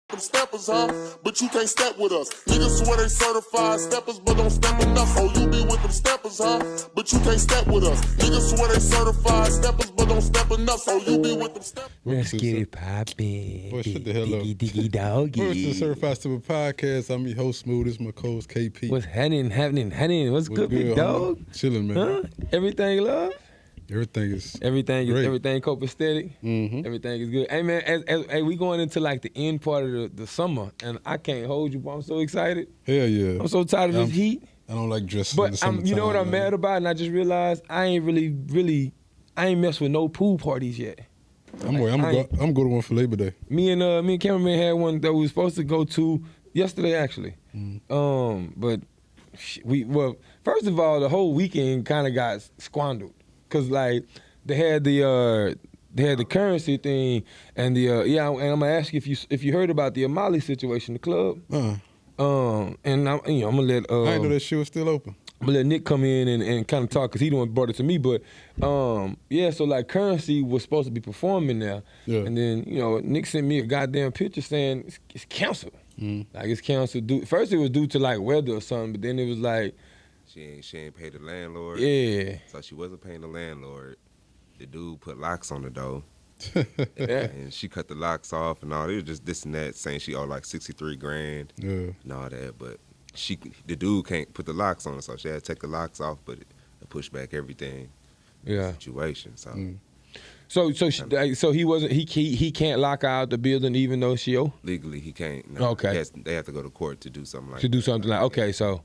Them steppers, huh? But you can't step with us. Niggas swear they certified steppers, but don't step enough. Oh, you be with them steppers, huh? But you can't step with us. Niggas swear they certified steppers, but don't step enough. So you be with them steppers. Let's get it poppin'. Boy, shut the hell up. Diggy doggy. Welcome to the Certified Stepper Podcast. I'm your host, Smooth. This is my co-host, KP. What's happening? What's good, big dog? Chilling, man. Huh? Everything love? Everything is Everything copacetic. Mm-hmm. Everything is good. Hey man, as we going into like the end part of the summer, and I can't hold you, but I'm so excited. Hell yeah. I'm so tired of this heat. I don't like dressing in the But summertime. you know what I'm mad about, and I just realized I ain't messed with no pool parties yet. I'm going to one for Labor Day. Me and cameraman had one that we were supposed to go to yesterday, actually. But first of all, the whole weekend kind of got squandered because like they had the currency thing and and I'm gonna ask you if you heard about the Amali situation, the club. And I'm gonna let I didn't know that shit was still open. I'm gonna let Nick come in and kind of talk because he the one who brought it to me. But so like Currency was supposed to be performing there, and then Nick sent me a goddamn picture saying it's canceled. Like it's canceled. First it was due to like weather or something, but then it was like she ain't paid the landlord. Yeah. So she wasn't paying the landlord. The dude put locks on the door. And she cut the locks off and all. It was just this and that, saying she owed like $63,000 and all that. But the dude can't put the locks on her, so she had to take the locks off, but it pushed back everything. Situation. So he can't lock her out the building even though she owe? Legally he can't. No. Okay. They have to go to court to do something like that. To do something like okay, so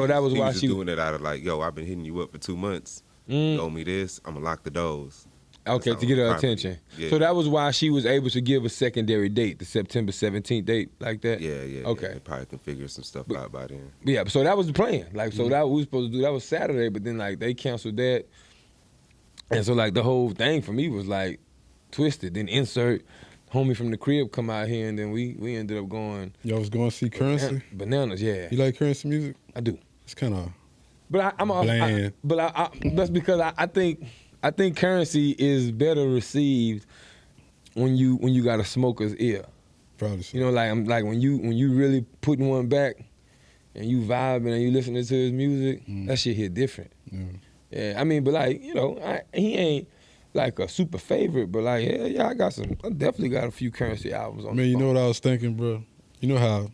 that was why she was doing it out of like, yo, I've been hitting you up for 2 months. You owe me this, I'm gonna lock the doors. Okay, to get her attention. Yeah. So that was why she was able to give a secondary date, the September 17th date, like that? Yeah. Okay. They probably can figure some stuff out by then. Yeah, so that was the plan. Like, so that we were supposed to do, that was Saturday, but then like they canceled that. And so like the whole thing for me was like twisted. Then insert homie from the crib come out here and then we ended up going. Y'all was going to see Currency? Bananas, yeah. You like Currency music? I do. It's kind of bland. That's because I think Currency is better received when you got a smoker's ear. Probably so. Like when you really putting one back and you vibing and you listening to his music, that shit hit different. Yeah, I mean, but like, he ain't like a super favorite, but like, yeah, I definitely got a few Currency albums on. Man, you know what I was thinking, bro? You know how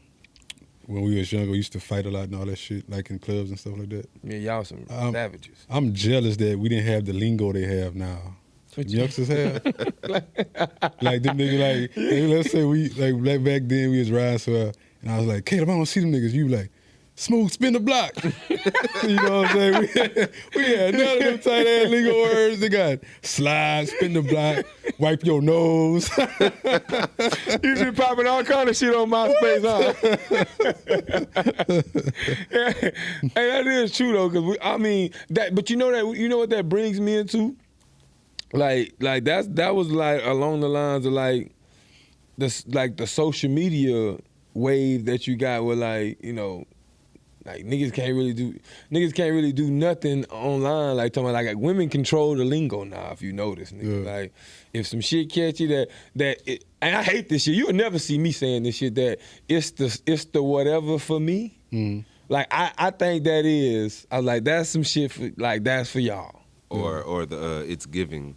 when we was younger, we used to fight a lot and all that shit, like in clubs and stuff like that? Yeah, y'all some savages. I'm jealous that we didn't have the lingo they have now. Youngsters have. Like them niggas, like, let's say we, like back then we was riding, so, and I was like, Caleb, I don't see them niggas. You like, Smooth, spin the block. You know what I'm saying? We had none of them tight ass lingo words. They got slide, spin the block, wipe your nose. You been popping all kind of shit on MySpace, huh? Hey, that is true though, cause but you know what that brings me into? Like that was like along the lines of like the social media wave that you got with like, like niggas can't really do nothing online. Like talking about like women control the lingo now. If you notice, nigga, like if some shit catchy and I hate this shit. You would never see me saying this shit that it's the whatever for me. Like I think that is. I was like that's some shit for like that's for y'all. Or the it's giving.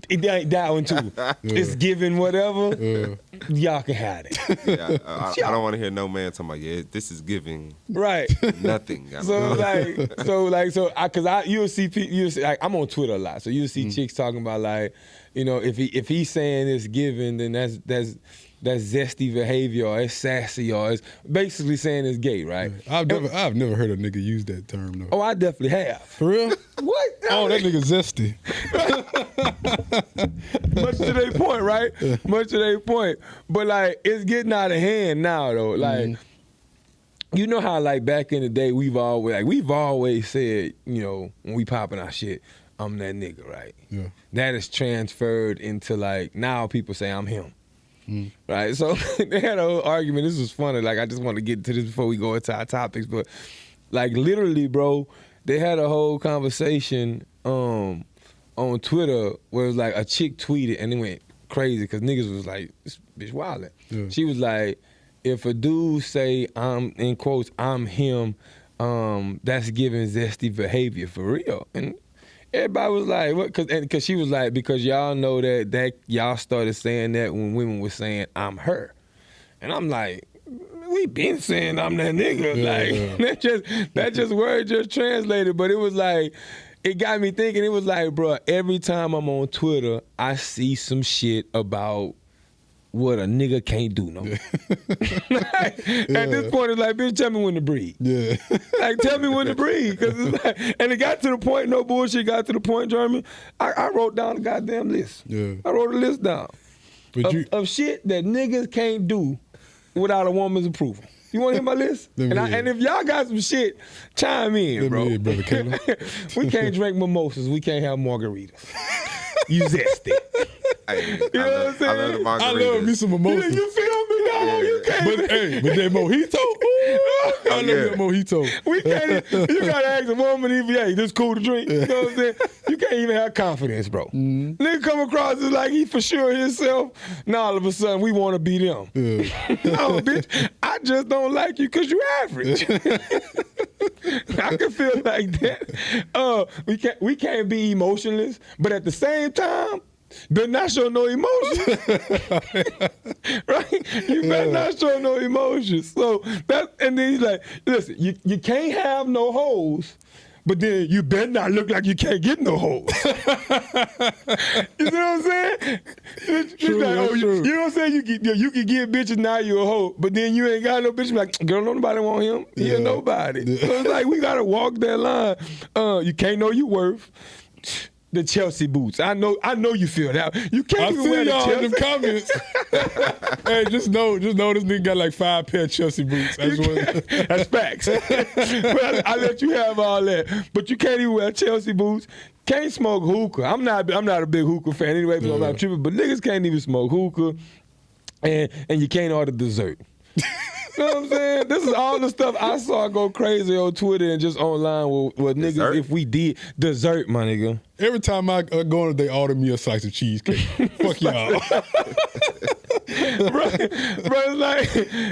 That one too. It's giving whatever. Y'all can have it. Yeah, I don't want to hear no man talking about this is giving right nothing. You'll see like I'm on Twitter a lot, so you'll see chicks talking about like, if he's saying it's giving, then that's zesty behavior or it's sassy or it's basically saying it's gay, right? I've never heard a nigga use that term though. Oh, I definitely have. For real? What? Oh, that nigga zesty. Much to their point, right? Much to their point. But like it's getting out of hand now though. Like you know how like back in the day we've always said, when we popping our shit, I'm that nigga, right? Yeah. That is transferred into like now people say I'm him. Right, so they had a whole argument. This was funny. Like, I just want to get to this before we go into our topics, but like literally, bro, they had a whole conversation on Twitter where it was like a chick tweeted and it went crazy because niggas was like, this bitch wildin'. Yeah. She was like, if a dude say I'm in quotes I'm him, that's giving Zesty behavior for real. And everybody was like, what? Cause she was like, because y'all know that y'all started saying that when women were saying I'm her, and I'm like, we been saying I'm that nigga. Yeah. Like that just word just translated, but it was like. It got me thinking, it was like, bro, every time I'm on Twitter, I see some shit about what a nigga can't do no more. At this point, it's like, bitch, tell me when to breathe. Yeah. Like, tell me when to breathe. Cause it's like, and it got to the point, no bullshit, got to the point, Jeremy, I wrote down a goddamn list. Yeah. I wrote a list down of shit that niggas can't do without a woman's approval. You want to hear my list? And if y'all got some shit, chime in, bro. Let me hear, brother Caleb. We can't drink mimosas. We can't have margaritas. You Zesty. Hey, You know what I'm saying? I love the margaritas. I love me some mimosas. You feel me? No, you can't. But that mojito, I love that mojito. We can't. You gotta ask a woman if this cool to drink. You know what I'm saying? You can't even have confidence, bro. Mm-hmm. Nigga come across as like he for sure himself. Now all of a sudden we want to be them. Yeah. No, bitch. I just don't like you because you average. I can feel like that. We can't be emotionless, but at the same time. Better not show no emotions. Right? You better not show no emotions. So and then he's like, listen, you can't have no hoes, but then you better not look like you can't get no hoes. You see what I'm saying? True, like, true. You know what I'm saying? You can get bitches, now you a hoe, but then you ain't got no bitch. Like, girl, nobody want him. He ain't nobody. Yeah. So it's like, we got to walk that line. You can't know your worth. The Chelsea boots. I know you feel that. You can't even wear the y'all Chelsea. in the comments. Hey, just know this nigga got like 5 pair of Chelsea boots. That's facts. But I let you have all that. But you can't even wear Chelsea boots. Can't smoke hookah. I'm not a big hookah fan anyway, so I'm not tripping. But niggas can't even smoke hookah, and you can't order dessert. You know what I'm saying? This is all the stuff I saw go crazy on Twitter and just online with niggas. Dessert? If we did dessert, my nigga. Every time I go in, they order me a slice of cheesecake. Fuck y'all. bro,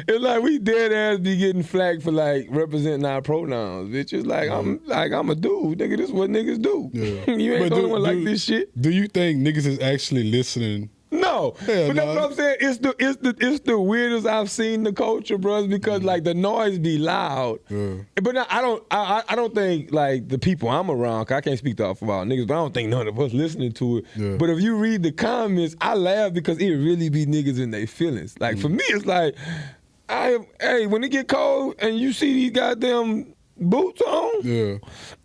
it's like we dead ass be getting flack for like representing our pronouns. Bitch, it's like I'm a dude, nigga. This is what niggas do. Yeah. You ain't the only one like this shit. Do you think niggas is actually listening? No, Hell but that's no. what I'm saying. It's the weirdest I've seen the culture, bros, because like the noise be loud. Yeah. But no, I don't think like the people I'm around. 'Cause I can't speak to all niggas, but I don't think none of us listening to it. Yeah. But if you read the comments, I laugh because it really be niggas in their feelings. Like for me, it's like, when it get cold and you see these goddamn boots on, Yeah.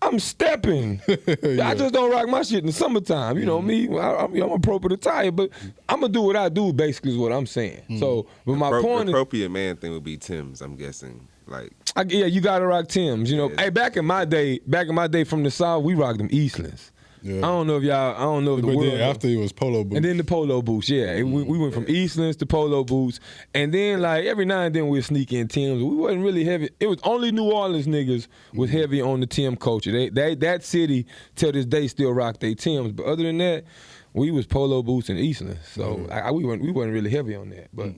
I'm stepping. Yeah. I just don't rock my shit in the summertime. You know me, I'm appropriate attire, but I'm gonna do what I do. Basically, is what I'm saying. So, but my point The is, appropriate man thing would be Tim's, I'm guessing. Like, you gotta rock Tim's. You know, Yeah. hey, back in my day from the South, we rocked them Eastlands. Yeah. I don't know if the But world. then after it was polo boots. And then the polo boots, yeah. We went from Eastlands to polo boots. And then, like, every now and then we'd sneak in Tim's. We wasn't really heavy. It was only New Orleans niggas was heavy on the Tim culture. That city, till this day, still rock their Tims. But other than that, we was polo boots and Eastlands. So we wasn't really heavy on that. But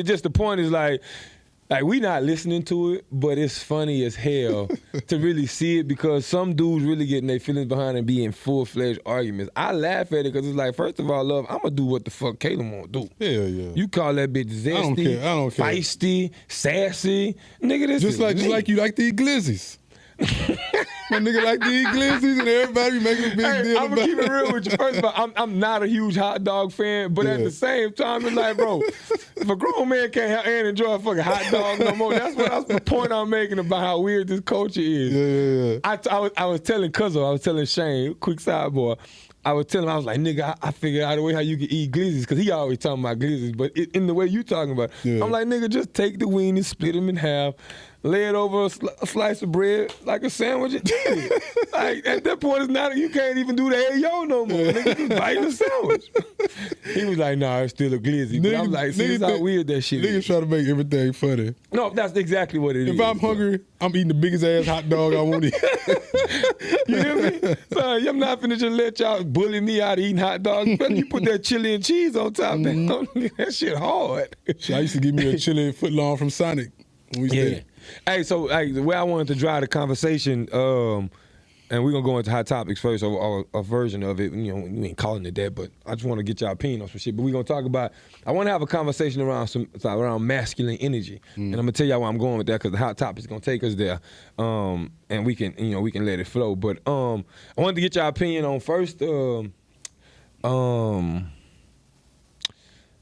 just the point is, like we not listening to it, but it's funny as hell to really see it because some dudes really getting their feelings behind and be in full-fledged arguments. I laugh at it because it's like, first of all, love, I'm going to do what the fuck Caleb want to do. Yeah. You call that bitch zesty, I don't care. feisty, sassy. Nigga, this Just is like me. you like the glizzies. My nigga like the glizzies and everybody making a big deal I'm about gonna keep it real with you. First of all, I'm not a huge hot dog fan, but at Yeah. the same time, it's like, bro, if a grown man can't have and enjoy a fucking hot dog no more, that's the point I'm making about how weird this culture is. Yeah. I was telling Cuzzo, I was telling Shane, quick sidebar. I was telling him, I was like, nigga, I figured out a way how you can eat glizzies, because he always talking about glizzies, but in the way you talking about. Yeah. I'm like, nigga, just take the weenies, split them in half, lay it over a slice of bread like a sandwich and eat it. Like, at that point, it's not, you can't even do the hey yo no more. Nigga just biting the sandwich. He was like, nah, it's still a glizzy. But I'm like, see, this how weird that shit Niggas is. try to make everything funny. No, that's exactly what it is. If I'm hungry, I'm eating the biggest ass hot dog I want to eat. You hear me? So I'm not finna just let y'all bully me out of eating hot dogs. But you put that chili and cheese on top, that shit hard. So I used to give me a chili footlong from Sonic when we stayed. Hey, so the way I wanted to drive the conversation, and we're gonna go into hot topics first, or a version of it. You know, we ain't calling it that, but I just want to get y'all opinion on some shit. But we're gonna talk about. I want to have a conversation around masculine energy, and I'm gonna tell y'all where I'm going with that because the hot topic is gonna take us there, and we can let it flow. But I wanted to get y'all opinion on first. I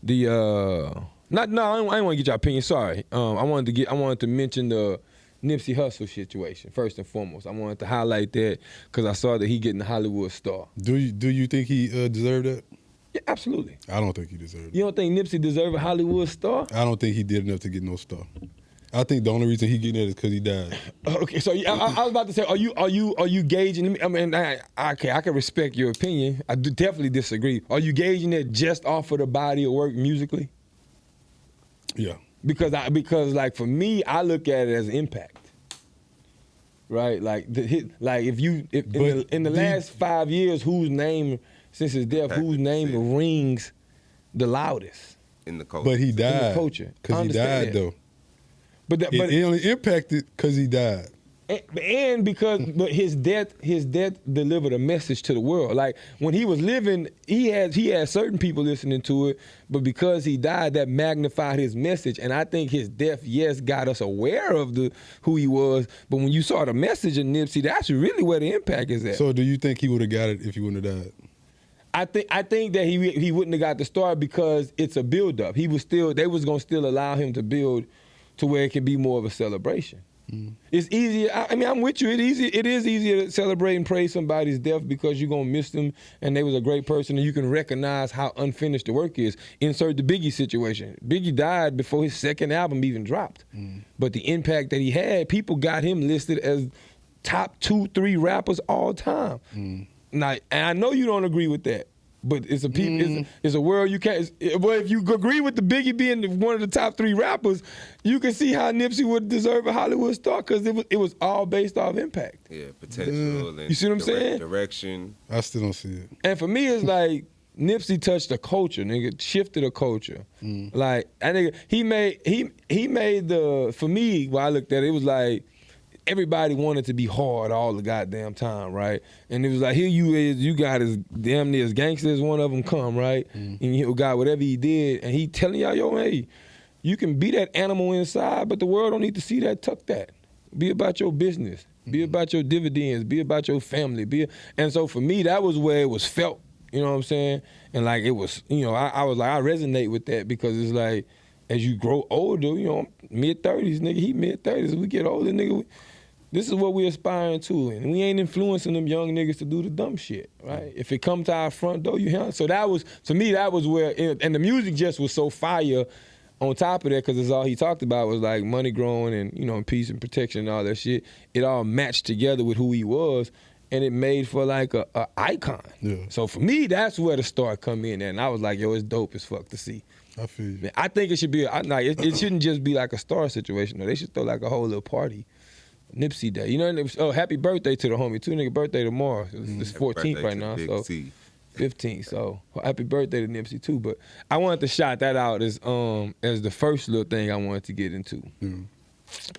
didn't want to get your opinion. Sorry. I wanted to mention the Nipsey Hussle situation first and foremost. I wanted to highlight that because I saw that he getting the Hollywood star. Do you think he deserved that? Yeah, absolutely. I don't think he deserved it. You don't think Nipsey deserved a Hollywood star? I don't think he did enough to get no star. I think the only reason he getting that is because he died. Okay, so I was about to say, are you gauging? I mean, I can respect your opinion. I definitely disagree. Are you gauging it just off of the body of work musically? Yeah. Because like for me, I look at it as impact, right? Like in the last 5 years, whose name since his death, whose name rings the loudest in the culture? But he died. In the culture, because he died though. But it only impacted because he died. And because his death delivered a message to the world. Like when he was living, he had certain people listening to it, but because he died, that magnified his message. And I think his death, yes, got us aware of who he was. But when you saw the message of Nipsey, that's really where the impact is at. So do you think he would have got it if he wouldn't have died? I think that he wouldn't have got the star because it's a build-up. They was gonna still allow him to build to where it can be more of a celebration. It's easier. I mean, I'm with you. It is easier to celebrate and praise somebody's death because you're gonna miss them, and they was a great person, and you can recognize how unfinished the work is. Insert the Biggie situation. Biggie died before his second album even dropped, but the impact that he had, people got him listed as top 2-3 rappers all time. Now, and I know you don't agree with that. But it's a world you can't. Well, if you agree with the Biggie being one of the top 3 rappers, you can see how Nipsey would deserve a Hollywood star because it was all based off impact. Yeah, potential. And you see what I'm saying? Direction. I still don't see it. And for me, it's like Nipsey touched the culture, nigga, shifted the culture. Like I think he made the, for me, when I looked at it, it was like, everybody wanted to be hard all the goddamn time, right? And it was like, here you got as damn near as gangster as one of them come, right? And you got whatever he did, and he telling y'all, yo, hey, you can be that animal inside, but the world don't need to see that, tuck that. Be about your business. Be about your dividends. Be about your family. And so for me, that was where it was felt, you know what I'm saying? And like it was, I was like, I resonate with that because it's like, as you grow older, mid-30s, nigga, he mid-30s, as we get older, nigga, this is what we're aspiring to, and we ain't influencing them young niggas to do the dumb shit, right? If it come to our front door, you hear. So that was, to me, that was where, and the music just was so fire on top of that, because it's all he talked about was like money growing and, peace and protection and all that shit. It all matched together with who he was, and it made for like a icon. Yeah. So for me, that's where the star come in at, and I was like, yo, it's dope as fuck to see. I feel you. I think it should be, it shouldn't just be like a star situation, though. They should throw like a whole little party. Nipsey Day. Happy birthday to the homie. Too, nigga, birthday tomorrow. It's 14th right now, so 15th. So happy birthday to Nipsey too. But I wanted to shout that out as the first little thing I wanted to get into.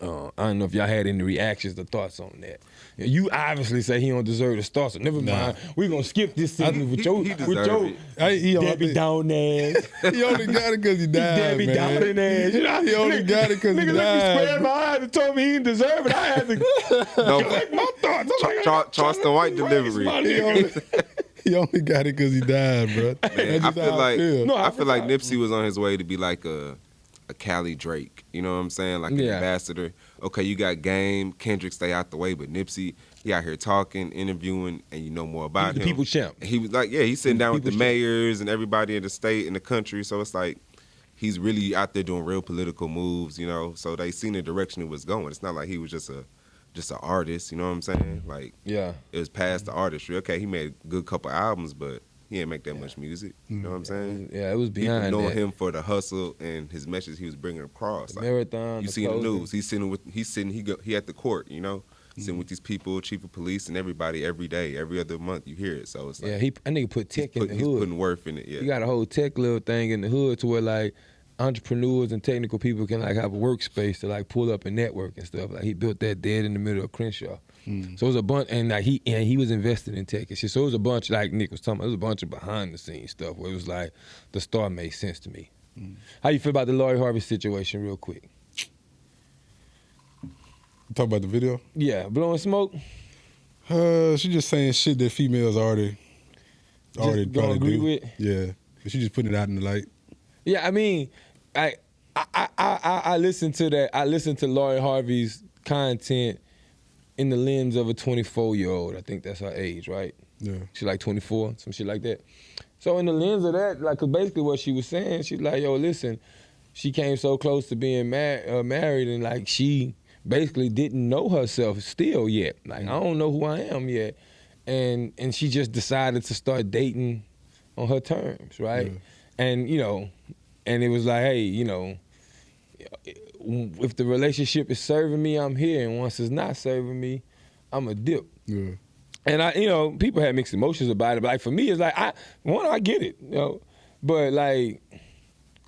I don't know if y'all had any reactions or thoughts on that. You obviously say he don't deserve the star, so never mind. We're gonna skip this segment with your Debbie Down ass. He only got it because he died, Debbie man. Down ass. He only got it because he died. Nigga looked me square in my eyes and told me he didn't deserve it. I had to collect my thoughts. Charleston White delivery. He only got it because he died, bro. Man, I feel like Nipsey was on his way to be like a Cali Drake, you know what I'm saying? Like an ambassador. Okay, you got Game, Kendrick stay out the way, but Nipsey, he out here talking, interviewing, and you know more about him. The people champ. He was like, he's sitting down with the mayors and everybody in the state and the country. So it's like, he's really out there doing real political moves, you know. So they seen the direction it was going. It's not like he was just an artist, you know what I'm saying? Like, Yeah. it was past the artistry. Okay, he made a good couple albums, but he didn't make that much music. You know what I'm saying? Yeah, it was beyond People know that. him for the hustle and his message he was bringing across. The Like, marathon. you the see in the closing. news. He at the court, you know, sitting with these people, chief of police, and everybody every day, every other month. You hear it, so it's like Yeah, that nigga put tech in the he's hood. putting worth in it. Yeah, You got a whole tech little thing in the hood to where like entrepreneurs and technical people can like have a workspace to like pull up and network and stuff. Like he built that dead in the middle of Crenshaw. So it was a bunch, and like he was invested in tech and shit. So it was a bunch, like Nick was talking about, it was a bunch of behind the scenes stuff where it was like the start made sense to me. How you feel about the Lori Harvey situation, real quick? Talk about the video. Yeah, blowing smoke. She just saying shit that females already Don't probably agree do. with? Yeah, but she just putting it out in the light. Yeah, I mean, I listen to that. I listen to Lori Harvey's content in the lens of a 24-year-old. I think that's her age, right? Yeah, She's like 24, some shit like that. So in the lens of that, like, 'cause basically what she was saying, she's like, yo, listen, she came so close to being married, and like she basically didn't know herself still yet. Like, I don't know who I am yet. And she just decided to start dating on her terms, right? Yeah. And, you know, and it was like, hey, you know, if the relationship is serving me, I'm here. And once it's not serving me, I'm a dip. yeah. And I, you know, people have mixed emotions about it. But like for me, it's like I get it, you know. But like,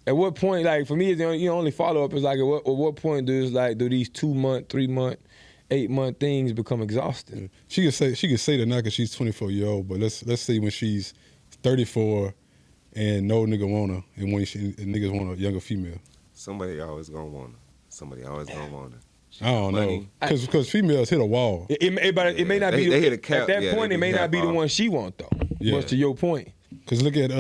at what point, like for me, it's only follow up is like, at what point do these 2 month, 3 month, 8 month things become exhausting? Yeah. She could say that now because she's 24-year-old, but let's say when she's 34 and no nigga want her, and when and niggas want a younger female. somebody always gonna want her. Somebody always gonna want her. She I don't know, money. because females hit a wall. It may not They- be they hit a cap. at that Yeah, point. they It may cap not be the off. one she want though. Yeah. Much to your point. Because look at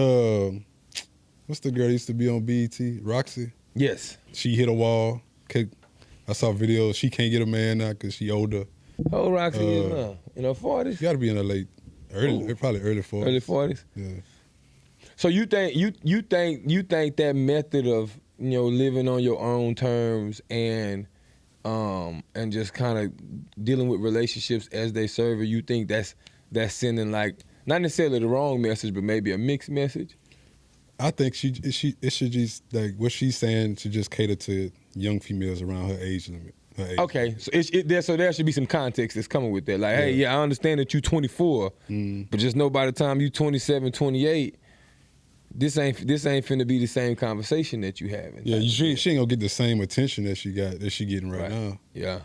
what's the girl that used to be on BET? Roxy. Yes. She hit a wall. I saw videos. She can't get a man now because she older. How old Roxy is now? In her 40s? She got to be in her probably early 40s. Early 40s? Yeah. So you think that method of, you know, living on your own terms and just kind of dealing with relationships as they serve you think that's sending like not necessarily the wrong message, but maybe a mixed message? I think it should just, like, what she's saying should just cater to young females around her age limit. Okay, so there should be some context that's coming with that. Like, hey, yeah, I understand that you're 24, but just know by the time you're 27, 28, this ain't finna be the same conversation that you having. Yeah, she ain't gonna get the same attention that she getting right now. Yeah.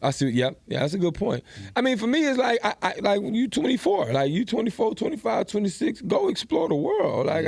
I see. Yep. Yeah, that's a good point. I mean, for me, it's like, I like when you 24, like you 24, 25, 26, go explore the world. Like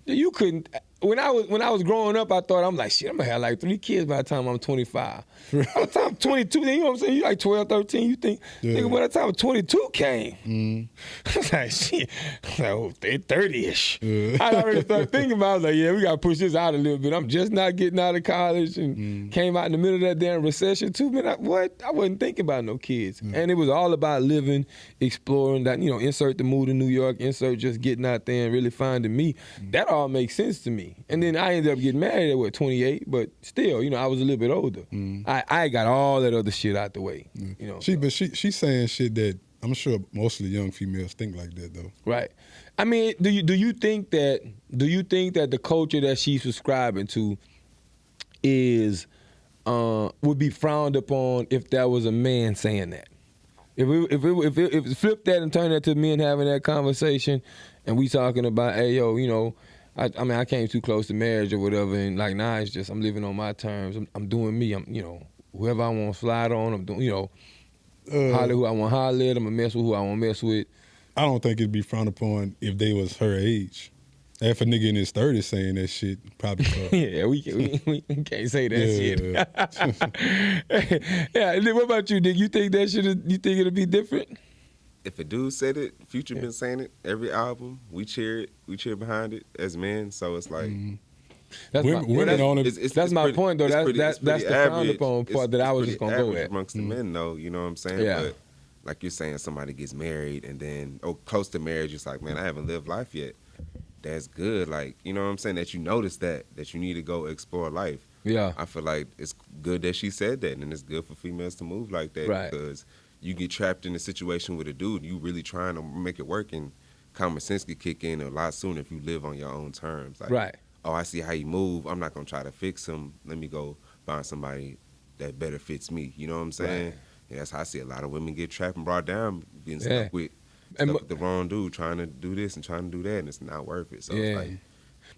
you couldn't. When I was growing up, I thought, I'm like, shit, I'm gonna have like 3 kids by the time I'm 25. By the time I'm 22, you know what I'm saying? You like 12, 13, you think, nigga, by the time 22 came, I was like, shit, oh, they're 30-ish. I already started thinking about it. I was like, yeah, we gotta push this out a little bit. I'm just not getting out of college and came out in the middle of that damn recession too. Man, I wasn't thinking about no kids. And it was all about living, exploring, that, you know, insert the move to New York, insert just getting out there and really finding me. That all makes sense to me. And then I ended up getting married at 28, but still, you know, I was a little bit older. I got all that other shit out the way. You know, But she's saying shit that I'm sure mostly young females think like that though. right. I mean, do you think that the culture that she's subscribing to is would be frowned upon if that was a man saying that? If it flipped that and turned that to men having that conversation, and we talking about, hey yo, you know, I mean, I came too close to marriage or whatever, and like, nah, it's just I'm living on my terms. I'm doing me. I'm, you know, whoever I want to slide on. I'm doing, you know, holler who I want to holler at. I'm gonna mess with who I want to mess with. I don't think it'd be frowned upon if they was her age. If a nigga in his 30s saying that shit, probably so. Yeah, we can't say that shit. Yeah. What about you, Dick? You think it'll be different? If a dude said it, Future been saying it every album. We cheer it. We cheer behind it as men. So it's like That's women only. that's my point, though. That's the frowned upon part that I was just gonna go at. Amongst the men, though, you know what I'm saying? Yeah. But like you're saying, somebody gets married and then close to marriage, it's like, man, I haven't lived life yet. that's good. Like, you know what I'm saying? That you notice that you need to go explore life. Yeah. I feel like it's good that she said that, and it's good for females to move like that. Right. Because you get trapped in a situation with a dude, you really trying to make it work, and common sense can kick in a lot sooner if you live on your own terms. Like, Right. oh, I see how you move. I'm not going to try to fix him. Let me go find somebody that better fits me. You know what I'm saying? Right. And that's how I see a lot of women get trapped and brought down, getting Yeah. stuck with the wrong dude, trying to do this and trying to do that, and it's not worth it. So it's like,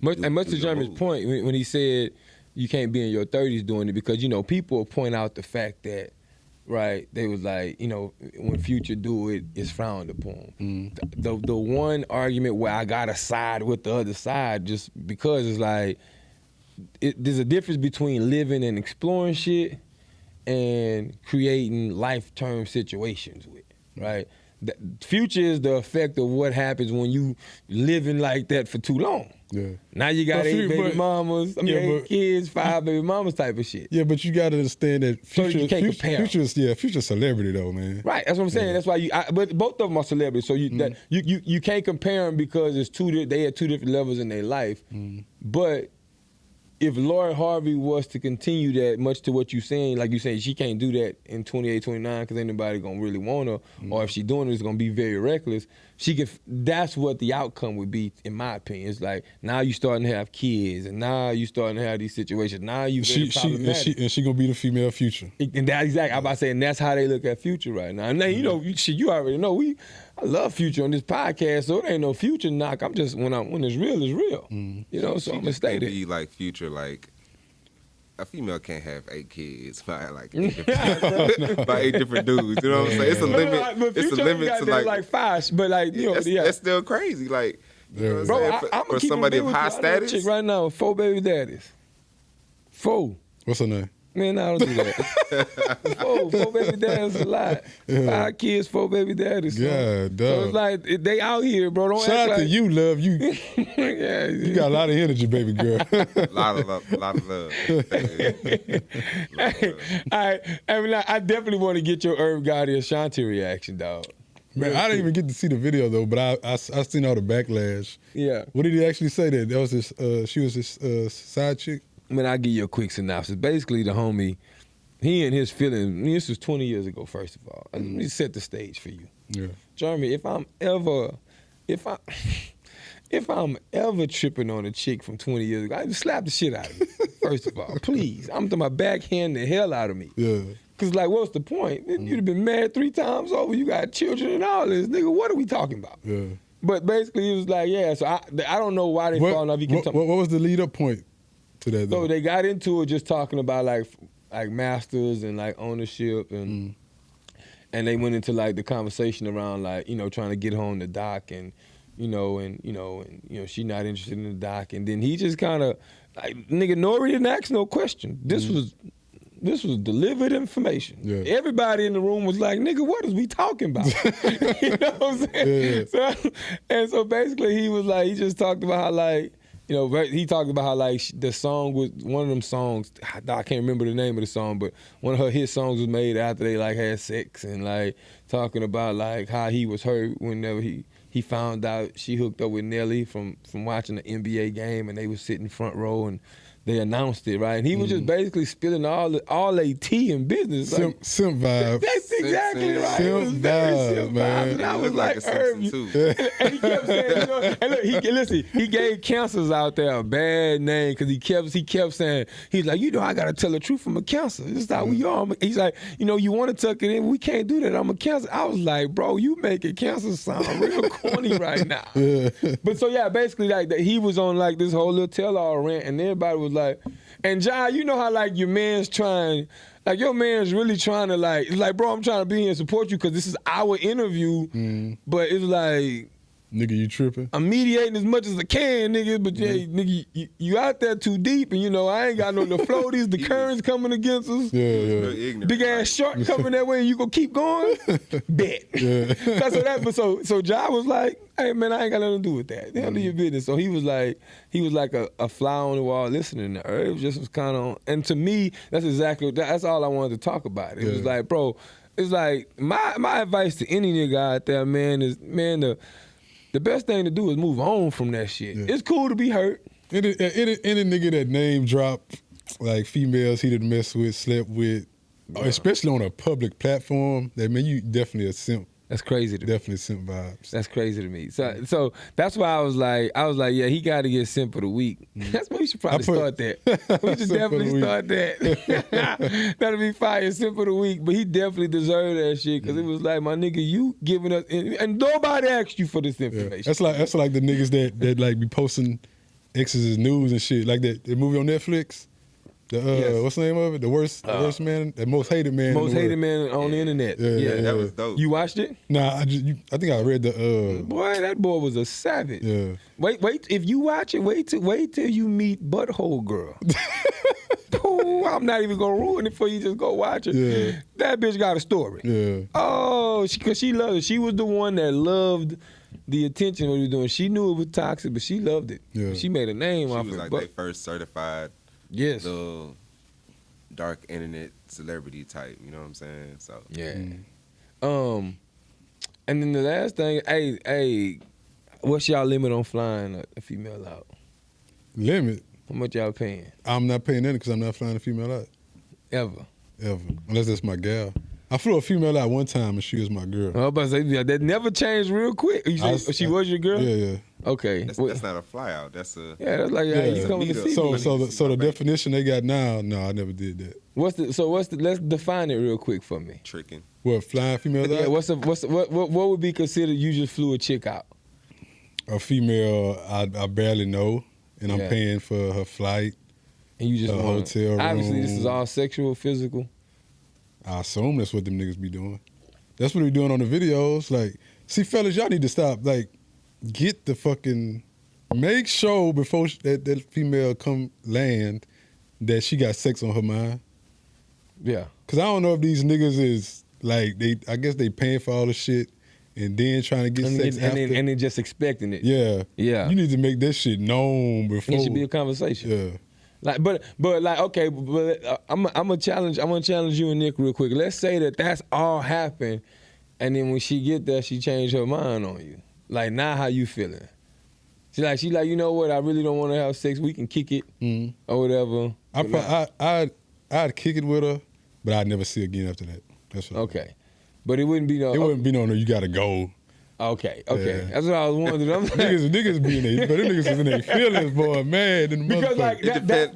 much do to your Jeremy's move. point when he said you can't be in your 30s doing it, because, you know, people point out the fact that, right, they was like, you know, when Future do it, it's frowned upon. The one argument where I gotta side with the other side, just because it's like, there's a difference between living and exploring shit and creating life-term situations with it, right? The Future is the effect of what happens when you living like that for too long. Yeah. Now you got But 8 baby mamas, eight kids, 5 baby mamas type of shit. Yeah, but you got to understand that So you can't compare 'em. Future's celebrity though, man. Right, that's what I'm saying. Yeah. That's why but both of them are celebrities. So you can't compare them because they at two different levels in their life. But if Lauren Harvey was to continue that, much to what you're saying, like you saying, she can't do that in 28, 29 because ain't nobody gonna really want her, or if she doing it, it's gonna be very reckless. That's what the outcome would be, in my opinion. It's like, now you starting to have kids, and now you starting to have these situations. Now you very problematic. And she gonna be the female Future. And that's exactly, I'm about to say, and that's how they look at Future right now. And then, you know, you already know, I love Future on this podcast, so it ain't no Future knock. I'm just, when it's real, it's real. You know, so I'm gonna stay there. Be like Future, like, a female can't have 8 kids by like 8 different, by 8 different dudes. You know what I'm saying? It's a limit. But It's a Future limit got to there like 5, but like, you know, that's still crazy. Like, you know what I'm Bro, saying? I'm For somebody of high status. Chick right now, 4 baby daddies. 4. What's her name? Man, I don't do that. 4 baby daddies is a lot. 5 kids, 4 baby daddies. So. Yeah, So dog. it's like, they out here, bro. Don't Shout act out to like, you, love. You yeah, you got a lot of energy, baby girl. lot of love. All right, I definitely want to get your Irv Gotti Ashanti reaction, dog. Man, I didn't even get to see the video though, but I seen all the backlash. Yeah. What did he actually say? That was his she was his side chick. I mean, I'll give you a quick synopsis. Basically, the homie, he and his feelings, this was 20 years ago, first of all. Let me set the stage for you. Yeah. Jeremy, if I'm ever tripping on a chick from 20 years ago, I just slap the shit out of me, first of all. Please. I'm talking about backhand the hell out of me. Yeah. Because, like, what's the point? You'd have been married 3 times over. You got children and all this. Nigga, what are we talking about? Yeah. But basically, he was like, yeah, so I don't know why they fall off. What was the lead up point to that though? So they got into it just talking about like masters and like ownership and they went into like the conversation around like, you know, trying to get her on the dock and she not interested in the dock, and then he just kind of like, nigga, Nori didn't ask no question. This was delivered information. Yeah. Everybody in the room was like, nigga, what is we talking about? You know what I'm saying? Yeah. So basically he was like, he just talked about how like, you know, he talked about how like the song was one of them songs. I can't remember the name of the song, but one of her hit songs was made after they like had sex, and like talking about like how he was hurt whenever he found out she hooked up with Nelly from watching the NBA game, and they was sitting front row and they announced it, right? And he was just basically spilling all they tea in business. Simp vibes. That's exactly right. Simp It was very vibes, simp man. vibes. And I He was looked like like, a Herb, Simpson, too. and he kept saying, you know, and look, he gave cancers out there a bad name because he kept saying, he's like, you know, I gotta tell the truth, I'm a cancer. This is how we are. He's like, you know, you want to tuck it in, we can't do that. I'm a cancer. I was like, bro, you making cancer sound real corny right now. But so yeah, basically like he was on like this whole little tell-all rant, and everybody was like, and Jai, you know how like your man's trying. Like, your man's really trying to, like, it's like, bro, I'm trying to be here and support you because this is our interview. But it's like, nigga, you tripping? I'm mediating as much as I can, nigga. But, yeah, nigga, you out there too deep. And, you know, I ain't got no the floaties, the currents coming against us. Yeah. Big ass shark coming that way and you gonna keep going? Bet. Yeah. So Jai was like, hey, man, I ain't got nothing to do with that. Handle your business. So he was like a fly on the wall listening to her. It just was kind of, and to me, that's all I wanted to talk about. It was like, bro, it's like my advice to any nigga out there, man, is, man, the best thing to do is move on from that shit. Yeah. It's cool to be hurt. Any nigga that name drop like females he done messed with, slept with, especially on a public platform, that man, you definitely a simp. That's crazy to me. Definitely simp vibes. That's crazy to me. So that's why I was like, yeah, he got to get simp of the week. That's what we should probably start that. We should definitely start that. That'll be fire, simp of the week. But he definitely deserved that shit because it was like, my nigga, you giving us, and nobody asked you for this information. That's like the niggas that like be posting exes' news and shit, like that movie on Netflix. What's the name of it? The worst man, the most hated man. Most hated man on the internet. Yeah, that was dope. You watched it? Nah, I think I read the. Boy, that boy was a savage. Yeah. Wait. If you watch it, wait till you meet Butthole Girl. Oh, I'm not even gonna ruin it for you. Just go watch it. Yeah. That bitch got a story. Yeah. Oh, because she loved it. She was the one that loved the attention what he was doing. She knew it was toxic, but she loved it. Yeah. She made a name off She was it. like they first certified. Yes. The dark internet celebrity type, you know what I'm saying? So yeah. And then the last thing, hey, what's y'all limit on flying a female out? Limit? How much y'all paying? I'm not paying anything because I'm not flying a female out. Ever. Unless that's my gal. I flew a female out one time and she was my girl. I was about to say, yeah, that never changed real quick. You say she was your girl? Yeah. Okay. That's not a fly out. That's a that's like you coming to see me. So the definition they got now, no, I never did that. Let's define it real quick for me. tricking. What, flying females out? Yeah, what would be considered you just flew a chick out? A female I barely know and I'm paying for her flight. And you just want hotel room. Obviously this is all sexual, physical. I assume that's what them niggas be doing. That's what we doing on the videos. Like, see, fellas, y'all need to stop. Like, get the fucking, make sure before that female come land that she got sex on her mind. Yeah. Cause I don't know if these niggas is like I guess they paying for all the shit and then trying to get sex after. And then just expecting it. Yeah. Yeah. You need to make that shit known before. It should be a conversation. Yeah. Like, but like, okay, but I'm gonna challenge you and Nick real quick. Let's say that's all happened, and then when she get there, she changed her mind on you. Like, now how you feeling? She like, you know what? I really don't want to have sex. We can kick it or whatever. I'd kick it with her, but I'd never see her again after that. That's what okay. But it wouldn't be no. It wouldn't be no. You gotta go. Okay. Yeah. That's what I was wondering. niggas be in there, but them niggas is in their feelings, boy, mad in the because like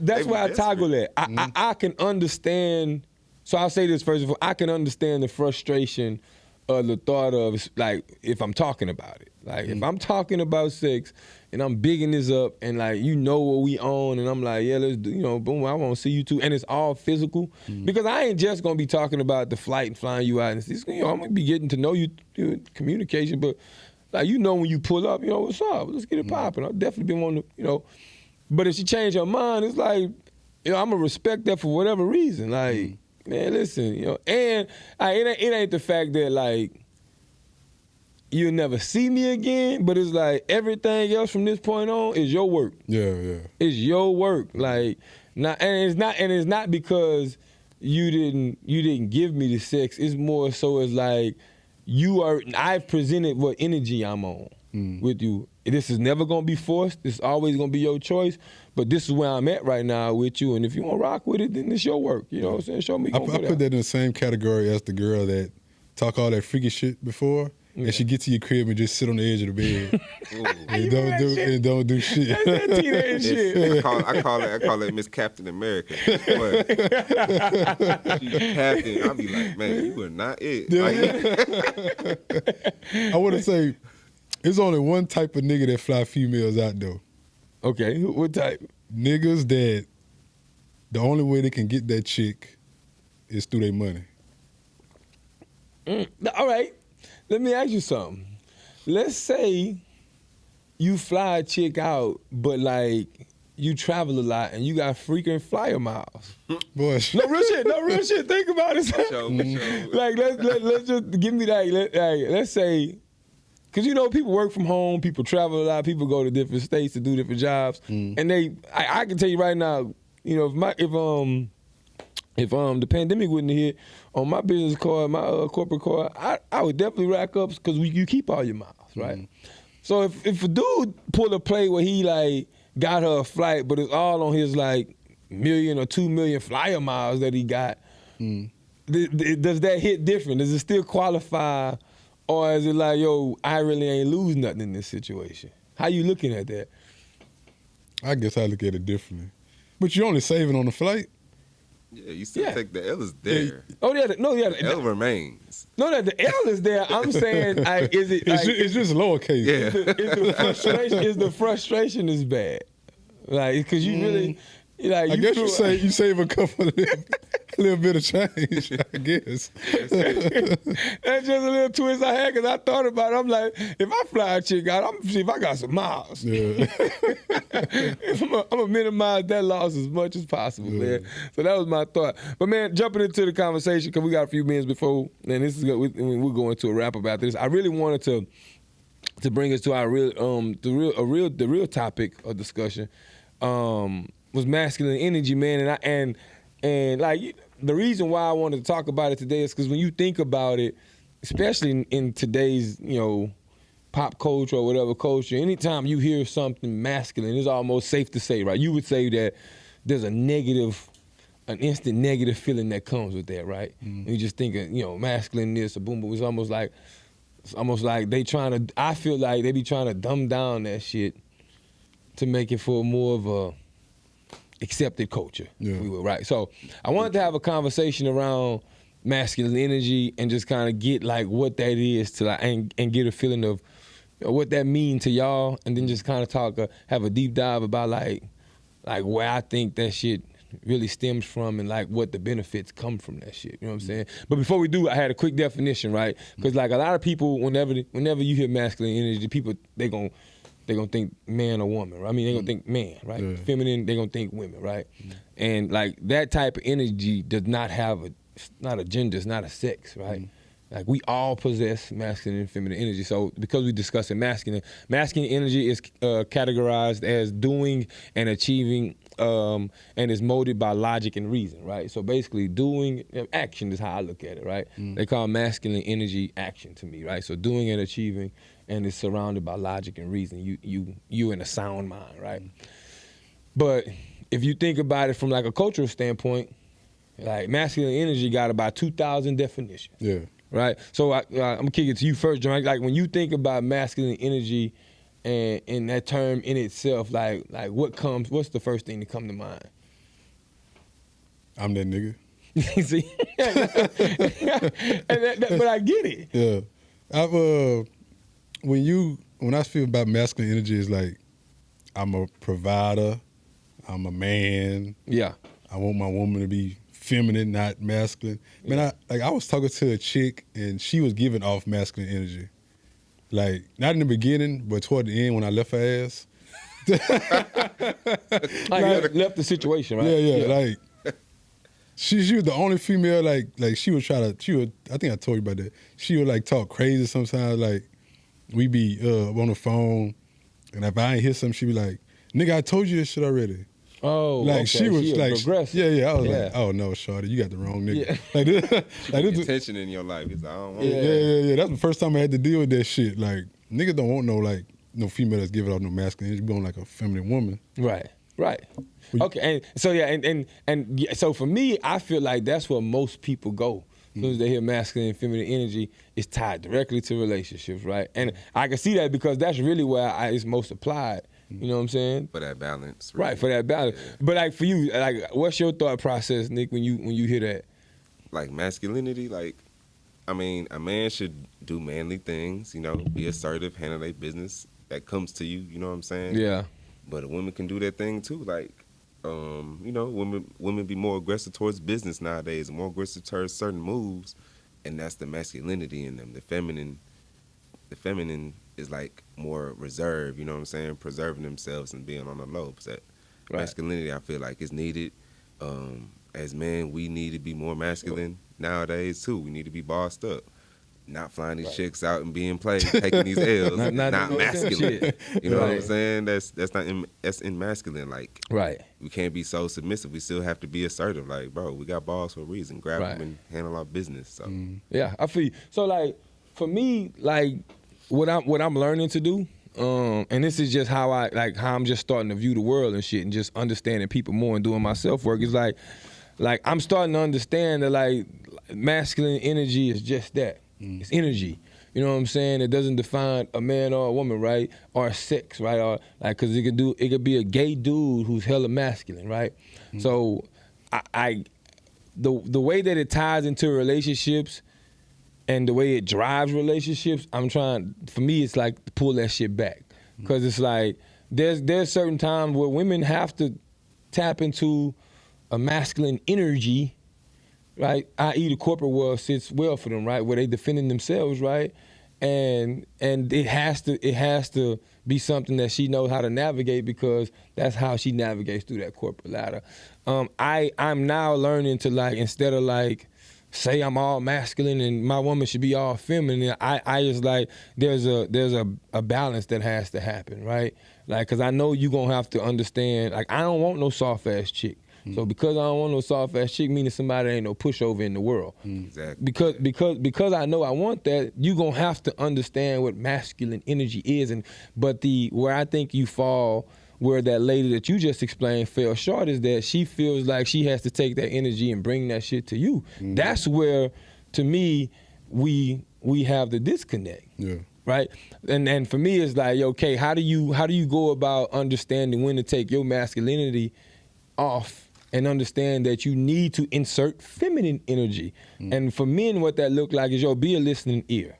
that's why I toggle that. I can understand. So I'll say this first of all. I can understand the frustration of the thought of like if I'm talking about it. Like if I'm talking about sex and I'm bigging this up and like you know what we own and I'm like let's do boom I want to see you too and it's all physical because I ain't just gonna be talking about the flight and flying you out and I'm gonna be getting to know you through communication but like when you pull up what's up let's get it popping. I've definitely been wanting to but if she change her mind it's like I'm gonna respect that for whatever reason like man listen and it ain't the fact that like you'll never see me again, but it's like everything else from this point on is your work. Yeah. It's your work. Like it's not because you didn't give me the sex. It's more so it's like I've presented what energy I'm on with you. This is never gonna be forced. It's always gonna be your choice. But this is where I'm at right now with you. And if you want to rock with it, then it's your work. You know what I'm saying? Show me. I put that in the same category as the girl that talk all that freaky shit before. Yeah. And she get to your crib and just sit on the edge of the bed and don't do shit. That's that teenage shit. I call it Miss Captain America. But she's Captain. I'll be like, man, you are not it. Yeah. I want to say, there's only one type of nigga that fly females out though. Okay, what type? Niggas that the only way they can get that chick is through their money. All right. Let me ask you something. Let's say you fly a chick out, but like you travel a lot and you got freaking flyer miles. Boy, no real shit. Think about it. Show. Like let's just give me that. Let's say, because people work from home, people travel a lot, people go to different states to do different jobs, and I can tell you right now, if the pandemic wouldn't have hit, on my business card, my corporate card, I would definitely rack up because you keep all your miles, right? So if a dude pull a play where he like got her a flight, but it's all on his like 1 million or 2 million flyer miles that he got, does that hit different? Does it still qualify, or is it like, yo, I really ain't lose nothing in this situation? How you looking at that? I guess I look at it differently. But you only saving on the flight. Yeah, you still take the L is there. Oh yeah, The L remains. No, that the L is there. I'm saying, like, is it? Like, It's just lowercase. Yeah. Is the frustration is bad? Like, because you really, like, I guess you save a couple of a little bit of change. I guess that's just a little twist I had because I thought about it. I'm like, if I fly a chick out, I'm gonna see if I got some miles. Yeah. I'm gonna minimize that loss as much as possible, man. So that was my thought. But man, jumping into the conversation because we got a few minutes before, and this is we're going to a wrap up after this. I really wanted to bring us to our the real topic of discussion was masculine energy, man, and like the reason why I wanted to talk about it today is because when you think about it, especially in today's pop culture or whatever culture, anytime you hear something masculine, it's almost safe to say, right? You would say that there's an instant negative feeling that comes with that, right? You just think of masculine this or boom boom. It's almost like I feel like they be trying to dumb down that shit to make it for more of a accepted culture, if we will, right? So I wanted to have a conversation around masculine energy and just kind of get like what that is to like, and get a feeling of what that means to y'all, and then just kind of have a deep dive about like where I think that shit really stems from and like what the benefits come from that shit. You know what I'm saying? But before we do, I had a quick definition, right? Because like a lot of people, whenever you hear masculine energy, people they gonna think man or woman, right? I mean, they're gonna think man, right? Yeah. Feminine, they're gonna think women, right? And like that type of energy does not have it's not a gender, it's not a sex, right? Like we all possess masculine and feminine energy. So because we're discussing masculine energy is categorized as doing and achieving, and is molded by logic and reason, right? So basically doing action is how I look at it, right? They call masculine energy action to me, right? So doing and achieving, and it's surrounded by logic and reason. You in a sound mind, right? But if you think about it from like a cultural standpoint, like masculine energy got about 2,000 definitions. Yeah. Right? So I'm gonna kick it to you first, John. Like when you think about masculine energy and that term in itself, like what's the first thing to come to mind? I'm that nigga. See? But I get it. Yeah. When I feel about masculine energy, it's like I'm a provider, I'm a man. Yeah. I want my woman to be feminine, not masculine. Man, I was talking to a chick and she was giving off masculine energy. Like, not in the beginning, but toward the end when I left her ass. Like left the situation, right? Yeah. Like, she was the only female, like she would I think I told you about that. She would like talk crazy sometimes, like we be on the phone, and if I ain't hear something, she be like, nigga, I told you this shit already. Oh, like okay. she was like, progressive. Yeah. I was like, oh no, shorty, you got the wrong nigga. Yeah. Like this tension in your life. It's, I don't want yeah. That's the first time I had to deal with that shit. Like niggas don't want no female that's giving off no masculine energy. You want like a feminine woman. Right. Okay, and so and so for me, I feel like that's where most people go. As soon as they hear masculine and feminine energy, it's tied directly to relationships, right? And I can see that because that's really where it's most applied. You know what I'm saying? For that balance. Really. Right, for that balance. Yeah. But like for you, like what's your thought process, Nick, when you hear that? Like masculinity, like, I mean, a man should do manly things, be assertive, handle their business. That comes to you, you know what I'm saying? Yeah. But a woman can do that thing too. Like, women be more aggressive towards business nowadays, more aggressive towards certain moves, and that's the masculinity in them. The feminine is like more reserved, you know what I'm saying? Preserving themselves and being on the low. So masculinity, I feel like, is needed. As men, we need to be more masculine nowadays too. We need to be bossed up. Not flying these chicks out and being played, taking these L's, not masculine. You know what I'm saying? That's in masculine. Like, we can't be so submissive. We still have to be assertive. Like, bro, we got balls for a reason. Grab them and handle our business. So yeah, I feel you. So like, for me, like what I'm learning to do, and this is just how I'm just starting to view the world and shit, and just understanding people more and doing my self work. It's like I'm starting to understand that like masculine energy is just that. It's energy. You know what I'm saying? It doesn't define a man or a woman, right? Or sex, right? Or like, cause it could be a gay dude who's hella masculine, right? So the way that it ties into relationships and the way it drives relationships, for me, it's like to pull that shit back. Cause it's like, there's certain times where women have to tap into a masculine energy, right? I.e. the corporate world sits well for them, right? Where they defending themselves, right? And it has to be something that she knows how to navigate, because that's how she navigates through that corporate ladder. I'm now learning to like, instead of like say I'm all masculine and my woman should be all feminine, I just like there's a balance that has to happen, right? Like, cause I know you gonna have to understand, like I don't want no soft ass chick. So because I don't want no soft ass chick, meaning somebody ain't no pushover in the world. Exactly. Because I know I want that, you gonna have to understand what masculine energy is. But where I think you fall, where that lady that you just explained fell short, is that she feels like she has to take that energy and bring that shit to you. That's where, to me, we have the disconnect. Yeah. Right? And for me, it's like, okay, how do you go about understanding when to take your masculinity off and understand that you need to insert feminine energy? And for men, what that look like is, be a listening ear.